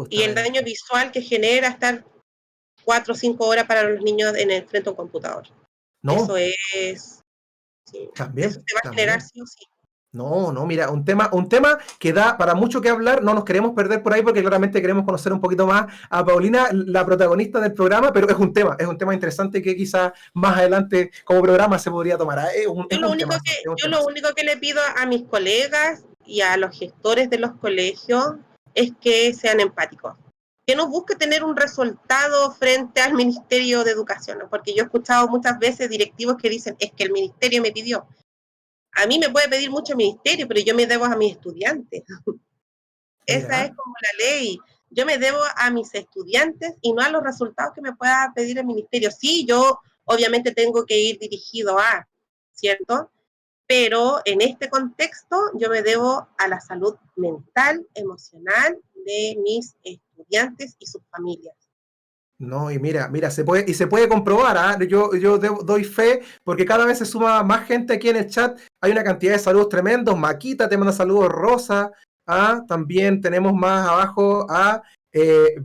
Y el justamente. daño visual que genera estar 4 o 5 horas para los niños en el frente a un computador. Eso No, es, sí, eso también, se va a generar también. sí o sí. No, no, mira, un tema que da para mucho que hablar, no nos queremos perder por ahí porque claramente queremos conocer un poquito más a Paulina, la protagonista del programa, pero es un tema interesante que quizás más adelante como programa se podría tomar. Es un temazo, es un Yo lo temazo. único que le pido a mis colegas y a los gestores de los colegios es que sean empáticos, que no busque tener un resultado frente al Ministerio de Educación, ¿no? Porque yo he escuchado muchas veces directivos que dicen, es que el ministerio me pidió. A mí me puede pedir mucho el ministerio, pero yo me debo a mis estudiantes. Esa es Mira, como la ley. Yo me debo a mis estudiantes y no a los resultados que me pueda pedir el ministerio. Sí, yo obviamente tengo que ir dirigido a, ¿cierto? Pero en este contexto yo me debo a la salud mental, emocional de mis estudiantes y sus familias. no, y mira, se puede comprobar, ¿ah? Yo doy fe, porque cada vez se suma más gente aquí en el chat. Hay una cantidad de saludos tremendos. Maquita te manda saludos, Rosa. ¿Ah? También tenemos más abajo a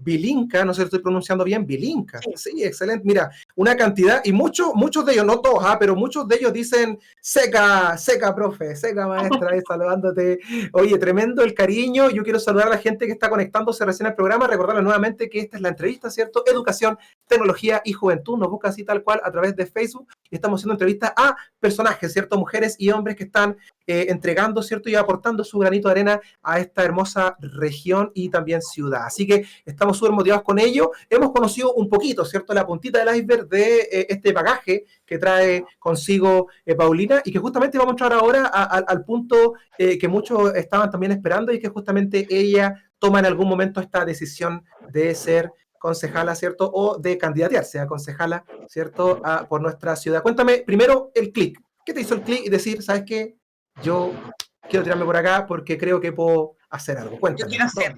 Bilinka, no sé si estoy pronunciando bien, Bilinka. Sí. Sí, excelente. Mira, una cantidad, y muchos de ellos, no todos, pero muchos de ellos dicen seca, seca, profe, seca, maestra, ahí saludándote. Oye, tremendo el cariño. Yo quiero saludar a la gente que está conectándose recién al programa, recordarles nuevamente que esta es la entrevista, ¿cierto? Educación, tecnología y juventud. Nos busca así tal cual a través de Facebook y estamos haciendo entrevistas a personajes, ¿cierto? Mujeres y hombres que están entregando, ¿cierto? Y aportando su granito de arena a esta hermosa región y también ciudad. Así que estamos súper motivados con ello. Hemos conocido un poquito, ¿cierto? La puntita del iceberg de este bagaje que trae consigo Paulina y que justamente vamos a entrar ahora al punto que muchos estaban también esperando y que justamente ella toma en algún momento esta decisión de ser concejala, ¿cierto? O de candidatearse a concejala, ¿cierto? Por nuestra ciudad. Cuéntame primero el clic. ¿Qué te hizo el clic y decir, ¿sabes qué? Yo quiero tirarme por acá porque creo que puedo hacer algo? Yo Cuéntame. quiero hacer.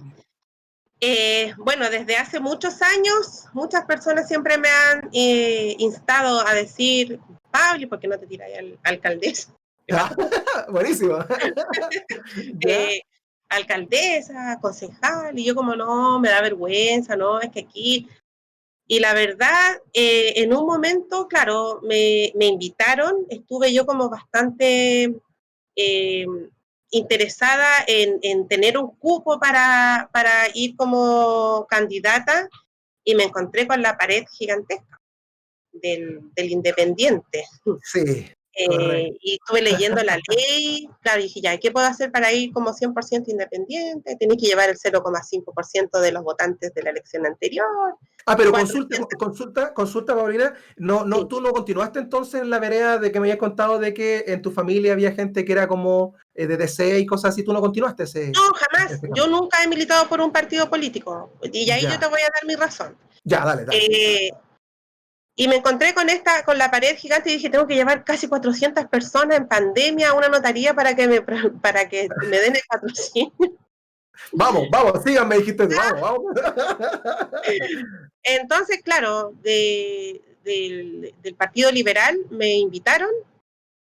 Bueno, desde hace muchos años, muchas personas siempre me han instado a decir, Pablo, ¿por qué no te tiras al alcaldesa? Buenísimo. ¿Ya? eh, Alcaldesa, concejal, y yo como no, me da vergüenza, no, es que aquí, y la verdad, en un momento, claro, me invitaron, estuve yo como bastante eh, interesada en tener un cupo para ir como candidata y me encontré con la pared gigantesca del Independiente. Sí, correcto. Y estuve leyendo la ley, claro, y dije, ya, ¿qué puedo hacer para ir como 100% independiente? Tenés que llevar el 0,5% de los votantes de la elección anterior, Pero consulta, 400, consulta, Paulina. No, no, sí. tú no continuaste entonces en la vereda de que me habías contado de que en tu familia había gente que era como de DC y cosas así. ¿Tú no continuaste No, jamás, ese yo camino? nunca he militado por un partido político, y ahí yo te Ya, voy a dar mi razón. ya, dale, dale. Eh, y me encontré con la pared gigante y dije, tengo que llevar casi 400 personas en pandemia a una notaría para que me den el patrocinio. Vamos, vamos, síganme, dijiste tú, vamos, vamos. Entonces, claro, del Partido Liberal me invitaron.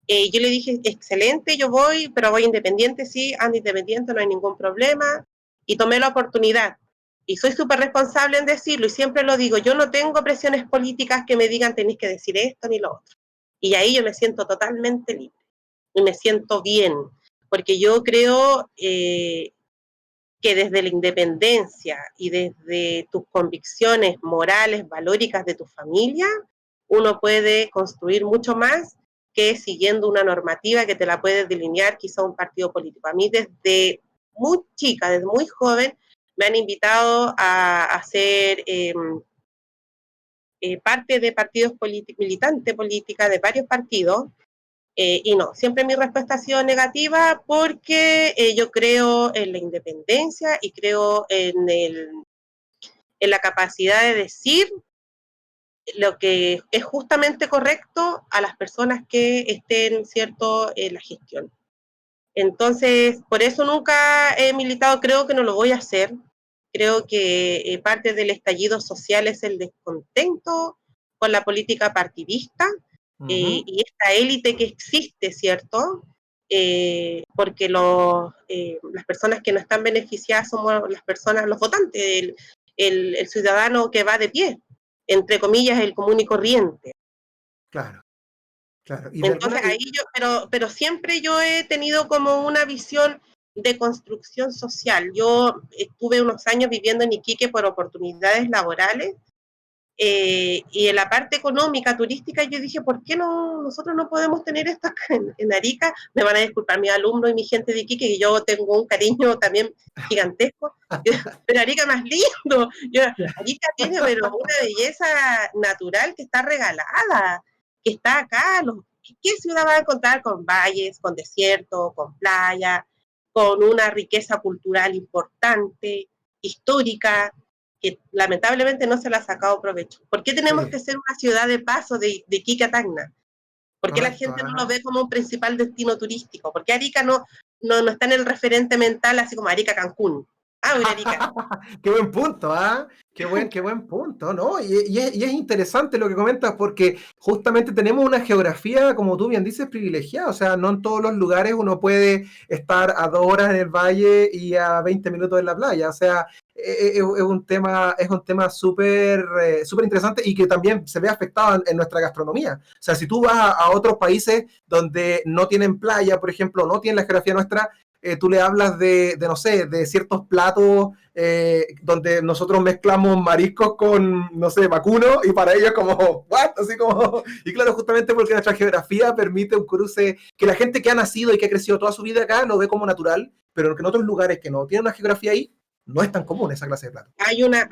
Yo le dije, excelente, yo voy, pero voy independiente, sí, ando independiente, no hay ningún problema. Y tomé la oportunidad. Y soy súper responsable en decirlo, y siempre lo digo, yo no tengo presiones políticas que me digan tenéis que decir esto ni lo otro. Y ahí yo me siento totalmente libre y me siento bien, porque yo creo que desde la independencia y desde tus convicciones morales, valóricas de tu familia, uno puede construir mucho más que siguiendo una normativa que te la puede delinear quizá un partido político. A mí desde muy chica, desde muy joven, me han invitado a ser parte de partidos militante política de varios partidos, y no, siempre mi respuesta ha sido negativa porque yo creo en la independencia y creo en la capacidad de decir lo que es justamente correcto a las personas que estén, ¿cierto?, en la gestión. Entonces, por eso nunca he militado, creo que no lo voy a hacer. Creo que parte del estallido social es el descontento con la política partidista, Ujú, y esta élite que existe, ¿cierto? Porque las personas que no están beneficiadas somos las personas, los votantes, el ciudadano que va de pie, entre comillas, el común y corriente. claro. claro. Y de Entonces alguna, ahí pero siempre yo he tenido como una visión de construcción social. Yo estuve unos años viviendo en Iquique por oportunidades laborales, y en la parte económica, turística, yo dije, ¿por qué nosotros no podemos tener esto acá en Arica? Me van a disculpar mis alumnos y mi gente de Iquique, que yo tengo un cariño también gigantesco, pero Arica más lindo. Arica tiene pero una belleza natural que está regalada, que está acá. ¿Qué ciudad va a encontrar con valles, con desierto, con playa, con una riqueza cultural importante, histórica, que lamentablemente no se le ha sacado provecho? ¿Por qué tenemos sí, que ser una ciudad de paso de Iquique a Tacna? ¿Por qué la correcto, gente no lo ¿ah? ve como un principal destino turístico? ¿Por qué Arica no está en el referente mental así como Arica Cancún? Ah, voy a Arica. Qué buen punto, ¿ah? Qué buen punto, ¿no? Y es interesante lo que comentas porque justamente tenemos una geografía, como tú bien dices, privilegiada. O sea, no en todos los lugares uno puede estar a 2 horas en el valle y a 20 minutos en la playa. O sea, es un tema súper súper interesante y que también se ve afectado en nuestra gastronomía. O sea, si tú vas a otros países donde no tienen playa, por ejemplo, no tienen la geografía nuestra, tú le hablas no sé, de ciertos platos donde nosotros mezclamos mariscos con, no sé, vacuno, y para ellos como, ¿what? Así como, y claro, justamente porque nuestra geografía permite un cruce que la gente que ha nacido y que ha crecido toda su vida acá lo ve como natural, pero que en otros lugares que no tienen una geografía ahí, no es tan común esa clase de platos. Hay una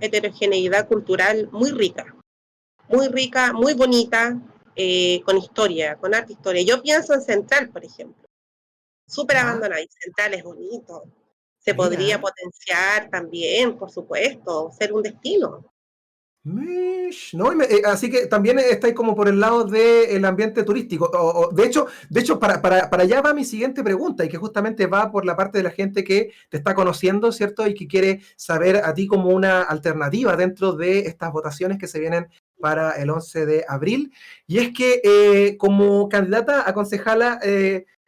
heterogeneidad cultural muy rica, muy bonita, con historia, con arte historia. Yo pienso en Central, por ejemplo, súper Ya, abandonada, y Central es bonito. Se podría mira. potenciar también, por supuesto, ser un destino. Mish, ¿no? Así que también estáis como por el lado del ambiente turístico. De hecho para allá va mi siguiente pregunta, y que justamente va por la parte de la gente que te está conociendo, ¿cierto? Y que quiere saber a ti como una alternativa dentro de estas votaciones que se vienen para el 11 de abril. Y es que como candidata a concejala,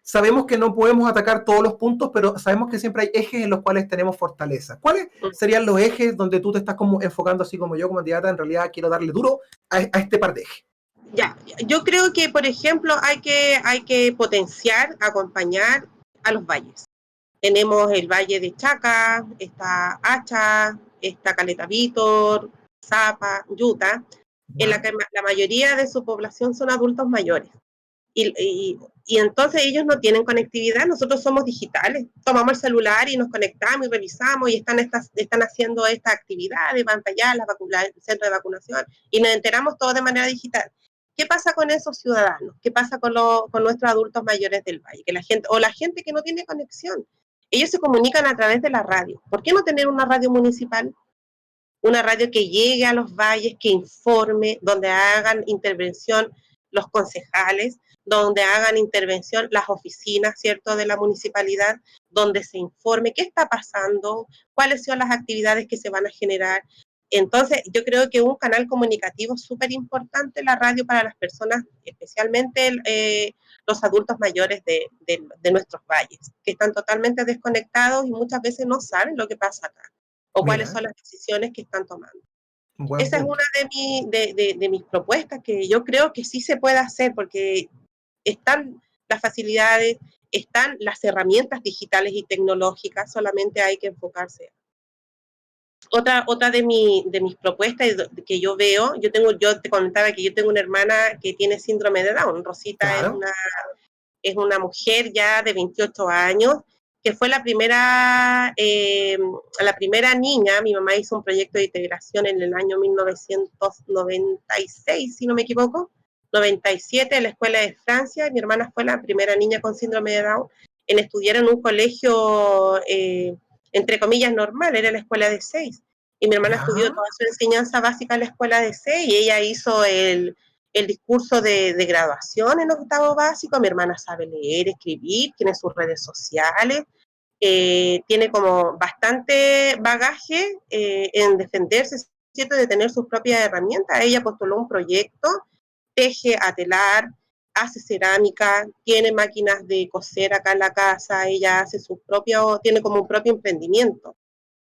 sabemos que no podemos atacar todos los puntos, pero sabemos que siempre hay ejes en los cuales tenemos fortaleza. ¿Cuáles serían los ejes donde tú te estás como enfocando, así como yo como candidata, en realidad quiero darle duro a este par de ejes? Ya, yo creo que, por ejemplo, hay que potenciar, acompañar a los valles. Tenemos el Valle de Chaca, está Hacha, está Caleta Vítor, Zapa, Yuta, en la ¿Ya? que la mayoría de su población son adultos mayores. Y entonces ellos no tienen conectividad, nosotros somos digitales, tomamos el celular y nos conectamos y revisamos y están haciendo esta actividad de pantallar el centro de vacunación y nos enteramos todo de manera digital. ¿Qué pasa con esos ciudadanos? ¿Qué pasa con nuestros adultos mayores del valle? La gente que no tiene conexión. Ellos se comunican a través de la radio. ¿Por qué no tener una radio municipal? Una radio que llegue a los valles, que informe, donde hagan intervención los concejales, donde hagan intervención las oficinas, ¿cierto?, de la municipalidad, donde se informe qué está pasando, cuáles son las actividades que se van a generar. Entonces, yo creo que un canal comunicativo súper importante, la radio, para las personas, especialmente los adultos mayores de nuestros valles, que están totalmente desconectados y muchas veces no saben lo que pasa acá o cuáles Mira, son las decisiones que están tomando. un buen Esa es punto. una de mis propuestas que yo creo que sí se puede hacer, porque están las facilidades, están las herramientas digitales y tecnológicas, solamente hay que enfocarse. Otra de mis propuestas que yo veo, yo te comentaba que yo tengo una hermana que tiene síndrome de Down. Rosita Claro. es una mujer ya de 28 años, que fue la primera niña. Mi mamá hizo un proyecto de integración en el año 1996, si no me equivoco, 97, en la escuela de Francia, y mi hermana fue la primera niña con síndrome de Down en estudiar en un colegio, entre comillas, normal, era la escuela de 6. Y mi hermana estudió Ya. toda su enseñanza básica en la escuela de 6 y ella hizo el discurso de graduación en octavo básico. Mi hermana sabe leer, escribir, tiene sus redes sociales, tiene como bastante bagaje en defenderse, ¿cierto?, de tener sus propias herramientas. Ella postuló un proyecto, teje a telar, hace cerámica, tiene máquinas de coser acá en la casa, ella hace tiene como un propio emprendimiento,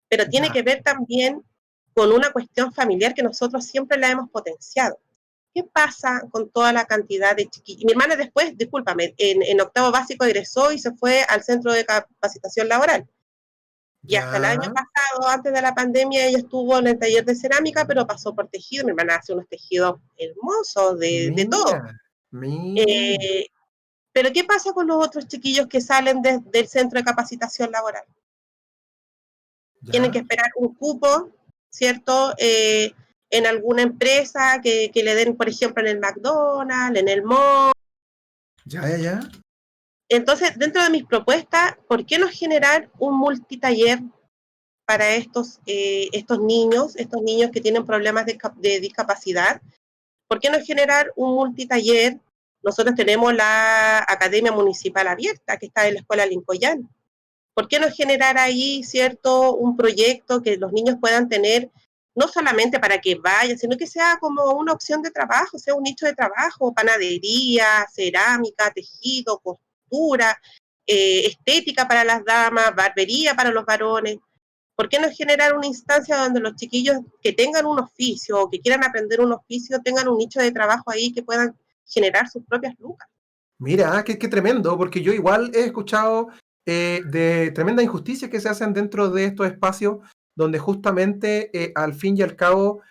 pero tiene Ya. que ver también con una cuestión familiar que nosotros siempre la hemos potenciado, ¿qué pasa con toda la cantidad de chiquillos? Mi hermana después, discúlpame, en octavo básico egresó y se fue al centro de capacitación laboral. Y hasta el año Ya, pasado, antes de la pandemia, ella estuvo en el taller de cerámica, pero pasó por tejido. Mi hermana hace unos tejidos hermosos de todo. mira, mira, Eh, pero ¿qué pasa con los otros chiquillos que salen del centro de capacitación laboral? Tienen que ya, esperar un cupo, ¿cierto? En alguna empresa que le den, por ejemplo, en el McDonald's, en el mall. ya, ya, ya, Entonces, dentro de mis propuestas, ¿por qué no generar un multitaller para estos niños que tienen problemas de discapacidad? ¿Por qué no generar un multitaller? Nosotros tenemos la Academia Municipal Abierta, que está en la Escuela Lincoln. ¿Por qué no generar ahí, cierto, un proyecto que los niños puedan tener, no solamente para que vayan, sino que sea como una opción de trabajo, sea un nicho de trabajo, panadería, cerámica, tejido, costura, estética para las damas, barbería para los varones? ¿Por qué no generar una instancia donde los chiquillos que tengan un oficio o que quieran aprender un oficio tengan un nicho de trabajo ahí que puedan generar sus propias lucas? mira, qué tremendo, porque yo igual he escuchado de tremendas injusticias que se hacen dentro de estos espacios donde justamente al fin y al cabo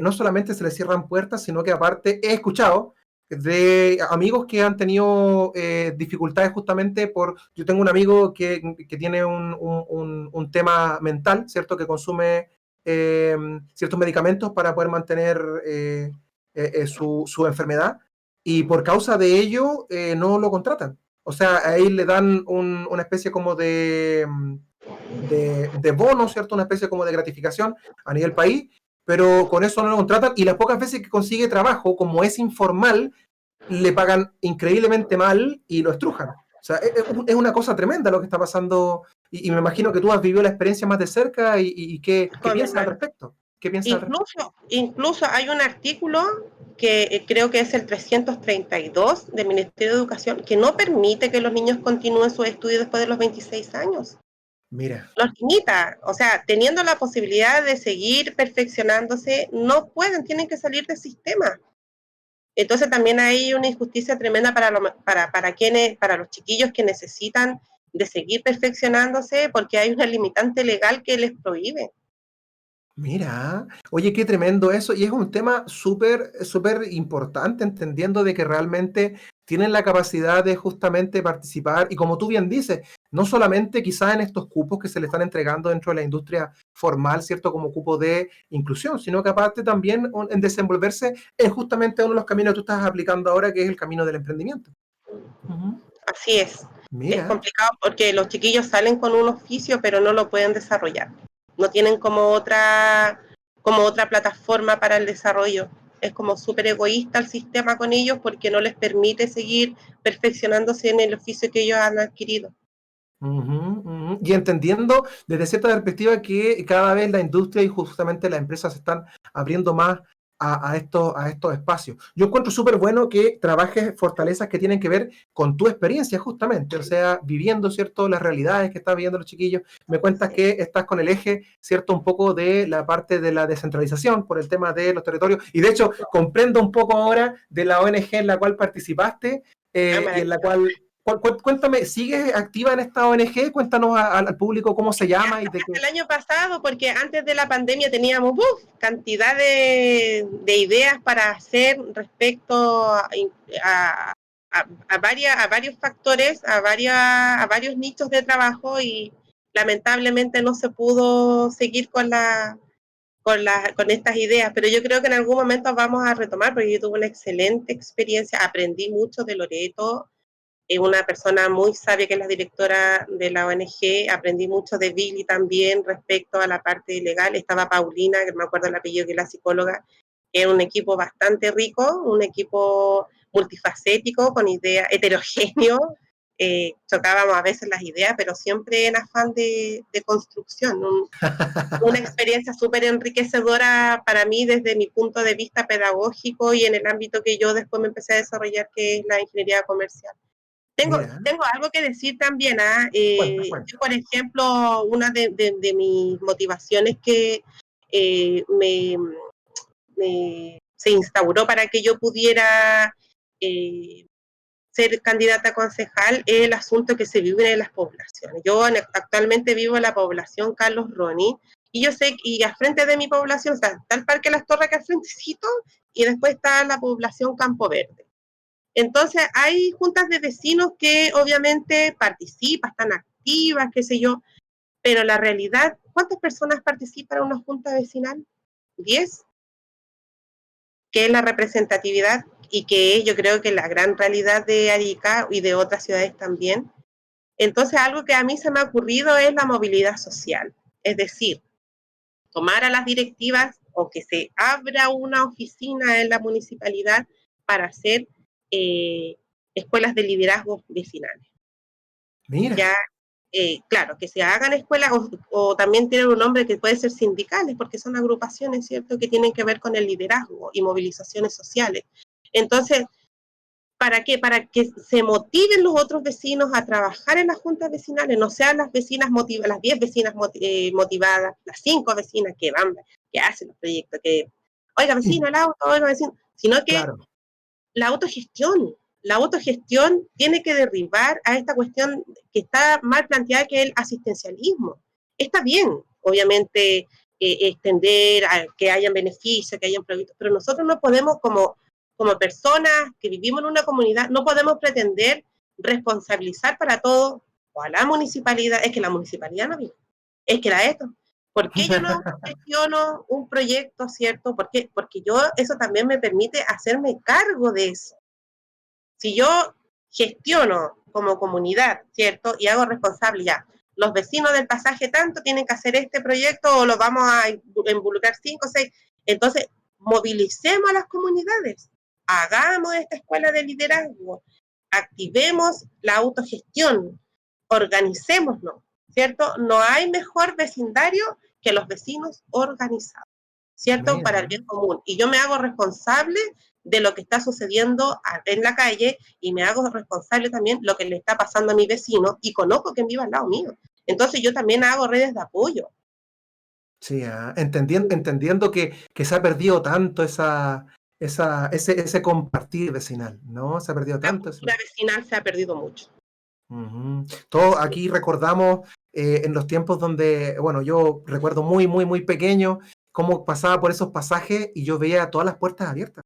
no solamente se les cierran puertas, sino que aparte he escuchado de amigos que han tenido dificultades justamente por, yo tengo un amigo que tiene un tema mental, ¿cierto? Que consume eh, ciertos medicamentos para poder mantener su enfermedad y por causa de ello no lo contratan. O sea, ahí le dan una especie como de bono, ¿cierto? Una especie como de gratificación a nivel país, pero con eso no lo contratan y las pocas veces que consigue trabajo, como es informal, le pagan increíblemente mal y lo estrujan. O sea, es una cosa tremenda lo que está pasando y me imagino que tú has vivido la experiencia más de cerca y ¿qué Con mi piensas al hermana. respecto? ¿Qué piensas al respecto? Incluso hay un artículo que creo que es el 332 del Ministerio de Educación que no permite que los niños continúen sus estudios después de los 26 años. Mira, Los limita, o sea, teniendo la posibilidad de seguir perfeccionándose, no pueden, tienen que salir del sistema. Entonces también hay una injusticia tremenda para los chiquillos que necesitan de seguir perfeccionándose porque hay una limitante legal que les prohíbe. mira, oye, qué tremendo eso. Y es un tema súper importante, entendiendo de que realmente tienen la capacidad de justamente participar. Y como tú bien dices, no solamente quizás en estos cupos que se le están entregando dentro de la industria formal, ¿cierto? Como cupo de inclusión, sino que aparte también en desenvolverse es justamente uno de los caminos que tú estás aplicando ahora, que es el camino del emprendimiento. Ujú. Así es Mira. complicado porque los chiquillos salen con un oficio pero no lo pueden desarrollar. No tienen como otra plataforma para el desarrollo. Es como súper egoísta el sistema con ellos porque no les permite seguir perfeccionándose en el oficio que ellos han adquirido. Ujú, ujú. Y entendiendo desde cierta perspectiva que cada vez la industria y justamente las empresas se están abriendo más a estos espacios. Yo encuentro súper bueno que trabajes fortalezas que tienen que ver con tu experiencia justamente, o sea, viviendo, ¿cierto?, las realidades que están viviendo los chiquillos. Me cuentas Sí. que estás con el eje, ¿cierto?, un poco de la parte de la descentralización por el tema de los territorios. Y de hecho, comprendo un poco ahora de la ONG en la cual participaste Ah, y en la maravilloso. cual cuéntame, ¿sigues activa en esta ONG? Cuéntanos al público cómo se llama y de Hasta qué. el año pasado, porque antes de la pandemia teníamos cantidad de ideas para hacer respecto a, a varios factores, a varios nichos de trabajo y lamentablemente no se pudo seguir con estas ideas, pero yo creo que en algún momento vamos a retomar, porque yo tuve una excelente experiencia, aprendí mucho de Loreto, una persona muy sabia que es la directora de la ONG, aprendí mucho de Billy también respecto a la parte legal, estaba Paulina, que me acuerdo el apellido, que es la psicóloga, que es un equipo bastante rico, un equipo multifacético, con ideas heterogéneo, chocábamos a veces las ideas, pero siempre en afán de construcción, una experiencia súper enriquecedora para mí desde mi punto de vista pedagógico y en el ámbito que yo después me empecé a desarrollar, que es la ingeniería comercial. Mira, Tengo algo que decir también. cuenta, Yo, cuenta. por ejemplo, una de mis motivaciones que me se instauró para que yo pudiera ser candidata a concejal es el asunto que se vive en las poblaciones. Yo actualmente vivo en la población Carlos Ronnie, y yo sé, y al frente de mi población está el Parque Las Torres que al frentecito, y después está la población Campo Verde. Entonces hay juntas de vecinos que obviamente participan, están activas, qué sé yo, pero la realidad, ¿cuántas personas participan en una junta vecinal? 10, que es la representatividad y que yo creo que la gran realidad de Arica y de otras ciudades también. Entonces, algo que a mí se me ha ocurrido es la movilidad social, es decir, tomar a las directivas o que se abra una oficina en la municipalidad para hacer escuelas de liderazgo vecinales. Mira. Ya, claro, que se hagan escuelas o también tienen un nombre que puede ser sindicales, porque son agrupaciones, ¿cierto?, que tienen que ver con el liderazgo y movilizaciones sociales. Entonces, ¿para qué? Para que se motiven los otros vecinos a trabajar en las juntas vecinales, no sean las vecinas motivadas, las 10 vecinas motivadas, las 5 vecinas que van, que hacen los proyectos, que, oiga vecino, el auto, oiga vecino, sino que Claro. la autogestión tiene que derribar a esta cuestión que está mal planteada, que es el asistencialismo. Está bien, obviamente, extender a que hayan beneficios, que hayan proyectos, pero nosotros no podemos, como personas que vivimos en una comunidad, no podemos pretender responsabilizar para todo o a la municipalidad. Es que la municipalidad no vive, es que la esto. ¿Por qué yo no gestiono un proyecto, cierto? Porque yo, eso también me permite hacerme cargo de eso. Si yo gestiono como comunidad, ¿cierto? Y hago responsable ya, los vecinos del pasaje tanto tienen que hacer este proyecto o los vamos a involucrar 5 o 6. Entonces, movilicemos a las comunidades, hagamos esta escuela de liderazgo, activemos la autogestión, organicémonos, ¿cierto? No hay mejor vecindario que los vecinos organizados, ¿cierto? Mira. Para el bien común. Y yo me hago responsable de lo que está sucediendo en la calle y me hago responsable también de lo que le está pasando a mi vecino y conozco que vive al lado mío. Entonces yo también hago redes de apoyo. Sí, entendiendo que se ha perdido tanto ese compartir vecinal, ¿no? Se ha perdido La tanto eso. cultura vecinal se ha perdido mucho. Ujú. Todos Sí. aquí recordamos en los tiempos donde, bueno, yo recuerdo muy, muy, muy pequeño cómo pasaba por esos pasajes y yo veía todas las puertas abiertas.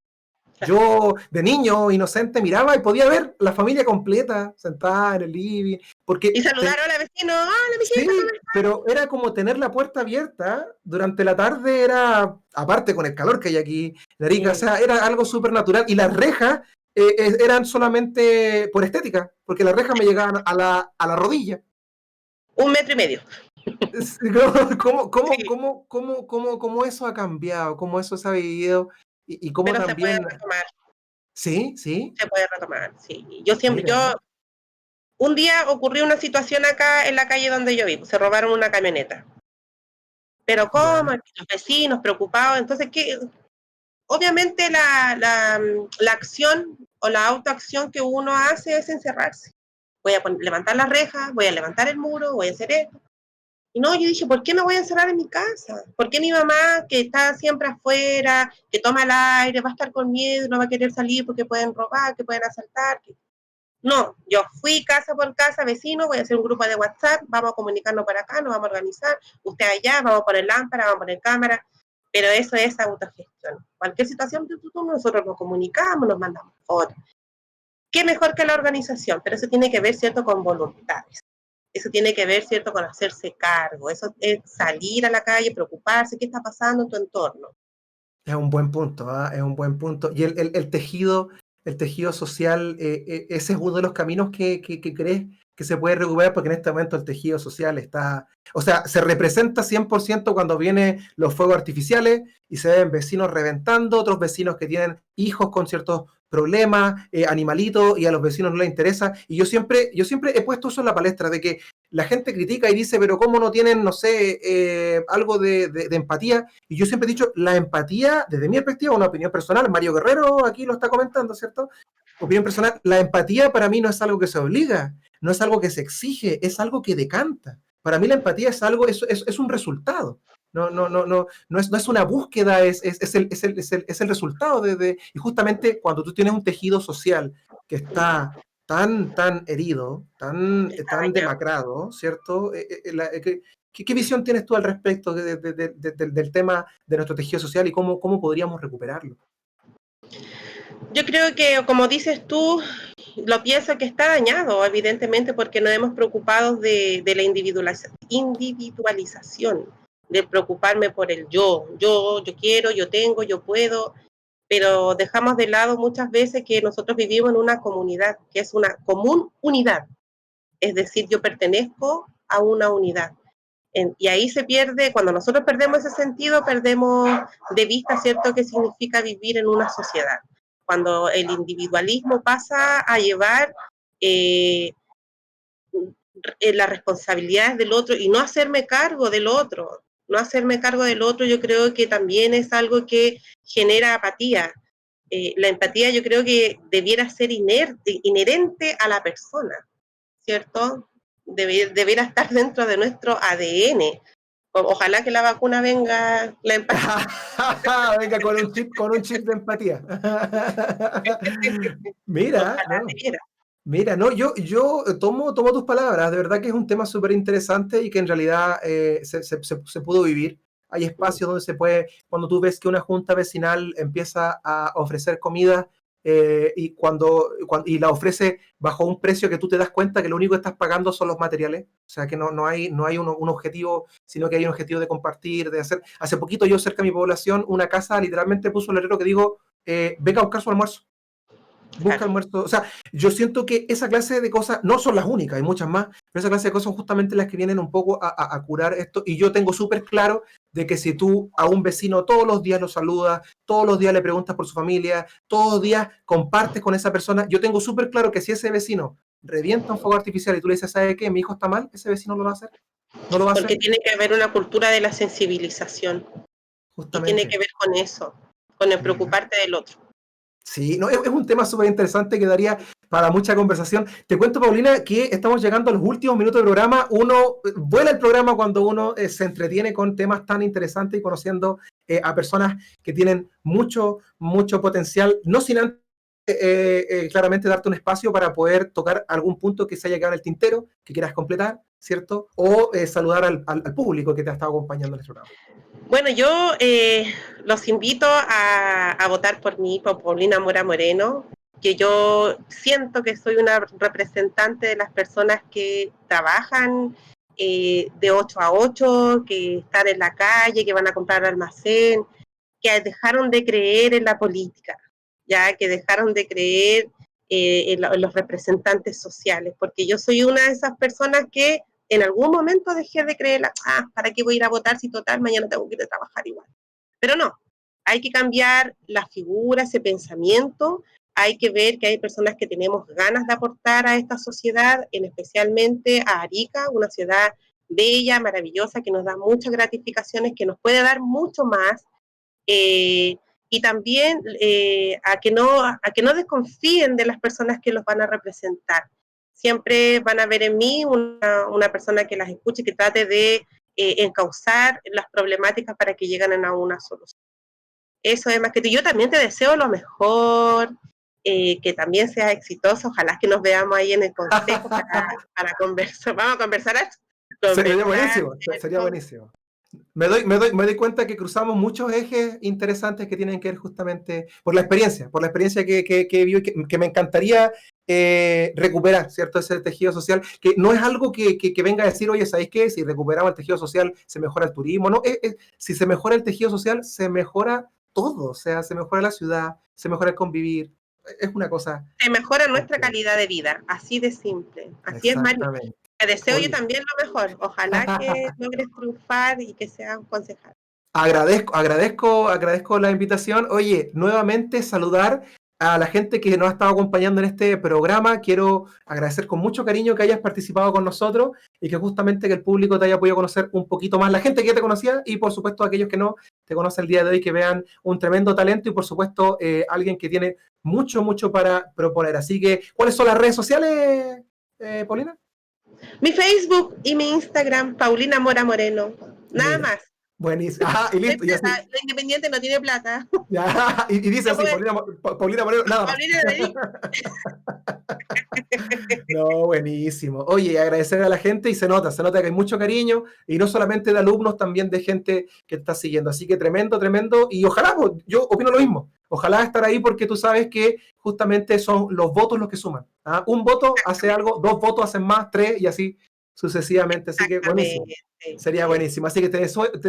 Yo, de niño, inocente, miraba y podía ver la familia completa sentada en el living, Y porque saludar a la vecino, hola mijita, ¿cómo sí, estás? pero era como tener la puerta abierta durante la tarde, era, aparte con el calor que hay aquí en Arica, o Sí. sea, era algo súper natural, y las rejas eran solamente por estética, porque las rejas me llegaban a la rodilla. 1,5 metros. ¿Cómo, cómo, Sí, cómo, cómo, cómo eso ha cambiado? ¿Cómo eso se ha vivido? Y cómo pero también... Sí, sí, se puede retomar, sí. Yo siempre, mira. un día ocurrió una situación acá en la calle donde yo vivo, se robaron una camioneta. Pero Ya. ¿cómo? Los vecinos preocupados, entonces, ¿qué? Obviamente la acción o la autoacción que uno hace es encerrarse. Voy a levantar las rejas, voy a levantar el muro, voy a hacer esto. Y no, yo dije, ¿por qué me voy a encerrar en mi casa? ¿Por qué mi mamá, que está siempre afuera, que toma el aire, va a estar con miedo, no va a querer salir porque pueden robar, que pueden asaltar? No, yo fui casa por casa, vecino, voy a hacer un grupo de WhatsApp, vamos a comunicarnos para acá, nos vamos a organizar, usted allá, vamos a poner lámpara, vamos a poner cámara, pero eso es autogestión. Cualquier situación de nosotros nos comunicamos, nos mandamos fotos. ¿Qué mejor que la organización? Pero eso tiene que ver, ¿cierto?, con voluntades. Eso tiene que ver, ¿cierto?, con hacerse cargo. Eso es salir a la calle, preocuparse, ¿qué está pasando en tu entorno? Es un buen punto, ¿ah? Es un buen punto. Y el tejido social, ese es uno de los caminos que crees que se puede recuperar, porque en este momento el tejido social está, o sea, se representa 100% cuando vienen los fuegos artificiales y se ven vecinos reventando, otros vecinos que tienen hijos con ciertos problemas, animalitos, y a los vecinos no les interesa. Y yo siempre he puesto eso en la palestra, de que la gente critica y dice, pero ¿cómo no tienen, no sé, algo de empatía? Y yo siempre he dicho, la empatía, desde mi perspectiva, una opinión personal, Mario Guerrero aquí lo está comentando, ¿cierto? Opinión personal, la empatía para mí no es algo que se obliga, no es algo que se exige, es algo que decanta. Para mí la empatía es algo, es un resultado, no es una búsqueda, es el resultado y justamente cuando tú tienes un tejido social que está tan herido, está tan dañado. demacrado, ¿cierto? ¿Qué visión tienes tú al respecto del tema de nuestro tejido social y cómo podríamos recuperarlo? Yo creo que, como dices tú, lo pienso que está dañado, evidentemente, porque nos hemos preocupado de la individualización, de preocuparme por el yo quiero, yo tengo, yo puedo, pero dejamos de lado muchas veces que nosotros vivimos en una comunidad, que es una común unidad, es decir, yo pertenezco a una unidad. Y ahí se pierde, cuando nosotros perdemos ese sentido, perdemos de vista, ¿cierto?, qué significa vivir en una sociedad. Cuando el individualismo pasa a llevar eh, las responsabilidades del otro y no hacerme cargo del otro, yo creo que también es algo que genera apatía. La empatía yo creo que debiera ser inherente a la persona, ¿cierto? Debiera estar dentro de nuestro ADN. Ojalá que la vacuna venga, la empatía. Venga, con un chip de empatía. Mira, Ojalá no. debiera. Mira, no, yo tomo tus palabras, de verdad que es un tema súper interesante y que en realidad se pudo vivir. Hay espacios donde se puede, cuando tú ves que una junta vecinal empieza a ofrecer comida y la ofrece bajo un precio que tú te das cuenta que lo único que estás pagando son los materiales, o sea que no hay un objetivo, sino que hay un objetivo de compartir, de hacer. Hace poquito yo cerca de mi población, una casa literalmente puso un letrero que digo, venga a buscar su almuerzo. Busca Claro. almuerzo. O sea, yo siento que esa clase de cosas no son las únicas, hay muchas más, pero esa clase de cosas son justamente las que vienen un poco a curar esto. Y yo tengo súper claro de que si tú a un vecino todos los días lo saludas, todos los días le preguntas por su familia, todos los días compartes con esa persona, yo tengo súper claro que si ese vecino revienta un fuego artificial y tú le dices, ¿sabe qué? Mi hijo está mal, ese vecino no lo va a hacer. No lo va a Porque hacer, tiene que haber una cultura de la sensibilización y tiene justamente. que ver con eso, con el Mira. preocuparte del otro. Sí, no, es un tema súper interesante que daría para mucha conversación. Te cuento, Paulina, que estamos llegando a los últimos minutos del programa. Uno vuela el programa cuando uno se entretiene con temas tan interesantes y conociendo a personas que tienen mucho potencial, no sin antes claramente darte un espacio para poder tocar algún punto que se haya quedado en el tintero, que quieras completar, ¿cierto? O saludar al público que te ha estado acompañando en este programa. Bueno, yo los invito a votar por mí, por Paulina Mora Moreno, que yo siento que soy una representante de las personas que trabajan de 8 a 8, que están en la calle, que van a comprar almacén, que dejaron de creer en la política, ya que dejaron de creer en los representantes sociales, porque yo soy una de esas personas que en algún momento dejé de creer, ¿para qué voy a ir a votar si total mañana tengo que ir a trabajar igual? Pero no, hay que cambiar la figura, ese pensamiento, hay que ver que hay personas que tenemos ganas de aportar a esta sociedad, en especialmente a Arica, una ciudad bella, maravillosa, que nos da muchas gratificaciones, que nos puede dar mucho más, y también a que no desconfíen de las personas que los van a representar. Siempre van a ver en mí una persona que las escuche, que trate de encauzar las problemáticas para que lleguen a una solución. Eso es más que yo también te deseo lo mejor, que también seas exitoso. Ojalá que nos veamos ahí en el consejo para conversar. Vamos a conversar. Sería Conversar, buenísimo, sería ¿cierto? buenísimo. Me doy cuenta que cruzamos muchos ejes interesantes que tienen que ver justamente por la experiencia que vivo y que me encantaría recuperar, ¿cierto? Ese tejido social, que no es algo que venga a decir, oye, ¿sabéis qué? Si recuperamos el tejido social, se mejora el turismo, ¿no? Si se mejora el tejido social, se mejora todo, o sea, se mejora la ciudad, se mejora el convivir, es una cosa Se mejora nuestra increíble. calidad de vida, así de simple. Así es, Mario. Exactamente. Te deseo yo Oye. también lo mejor. Ojalá que logres triunfar y que seas un concejal. Agradezco la invitación. Oye, nuevamente saludar a la gente que nos ha estado acompañando en este programa. Quiero agradecer con mucho cariño que hayas participado con nosotros y que justamente que el público te haya podido conocer un poquito más. La gente que ya te conocía y por supuesto aquellos que no te conocen el día de hoy, que vean un tremendo talento y por supuesto alguien que tiene mucho para proponer. Así que, ¿cuáles son las redes sociales, Paulina? Mi Facebook y mi Instagram, Paulina Mora Moreno. Nada Mira. más. Buenísimo. Ajá, y No hay listo, y así. plata, la Independiente no tiene plata. Ya, y dice así, Paulina Moreno, nada más. Paulina de ahí. No, buenísimo. Oye, agradecer a la gente y se nota que hay mucho cariño y no solamente de alumnos, también de gente que te está siguiendo. Así que tremendo, tremendo. Y ojalá, pues, yo opino lo mismo. Ojalá estar ahí porque tú sabes que justamente son los votos los que suman. ¿Ah? Un voto hace algo, dos votos hacen más, tres y así sucesivamente. Así que buenísimo. Exactamente. Sería Sí. buenísimo. Así que te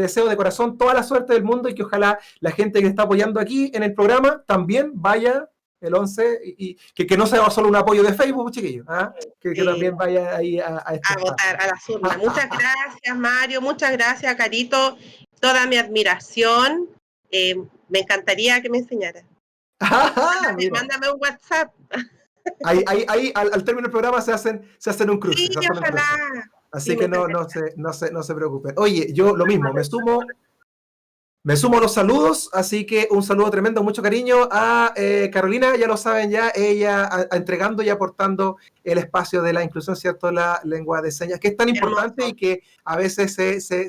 deseo de corazón toda la suerte del mundo y que ojalá la gente que está apoyando aquí en el programa también vaya el 11 y que no sea solo un apoyo de Facebook, chiquillos, ¿ah? Que Sí, también vaya ahí a este a espacio. votar a las urnas. Muchas gracias, Mario. Muchas gracias, Carito. Toda mi admiración. Me encantaría que me enseñara. Mira, Mándame un WhatsApp. ahí al término del programa se hacen un cruce, Sí, se hacen un cruce. ojalá. Sí, Así me que encantaría. no se preocupen. Oye, yo lo mismo, me sumo a los saludos, así que un saludo tremendo, mucho cariño a Carolina, ya lo saben ya, ella entregando y aportando el espacio de la inclusión, ¿cierto? La lengua de señas, que es tan importante y Hermoso. que a veces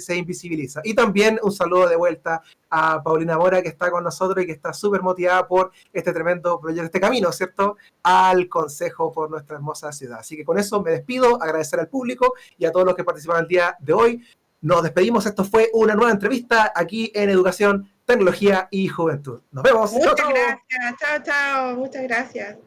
se invisibiliza. Y también un saludo de vuelta a Paulina Mora, que está con nosotros y que está súper motivada por este tremendo proyecto, este camino, ¿cierto? Al Consejo por nuestra hermosa ciudad. Así que con eso me despido, agradecer al público y a todos los que participaron el día de hoy. Nos despedimos. Esto fue una nueva entrevista aquí en Educación, Tecnología y Juventud. Nos vemos. Chao, Muchas chao. gracias. Chao, chao. Muchas gracias.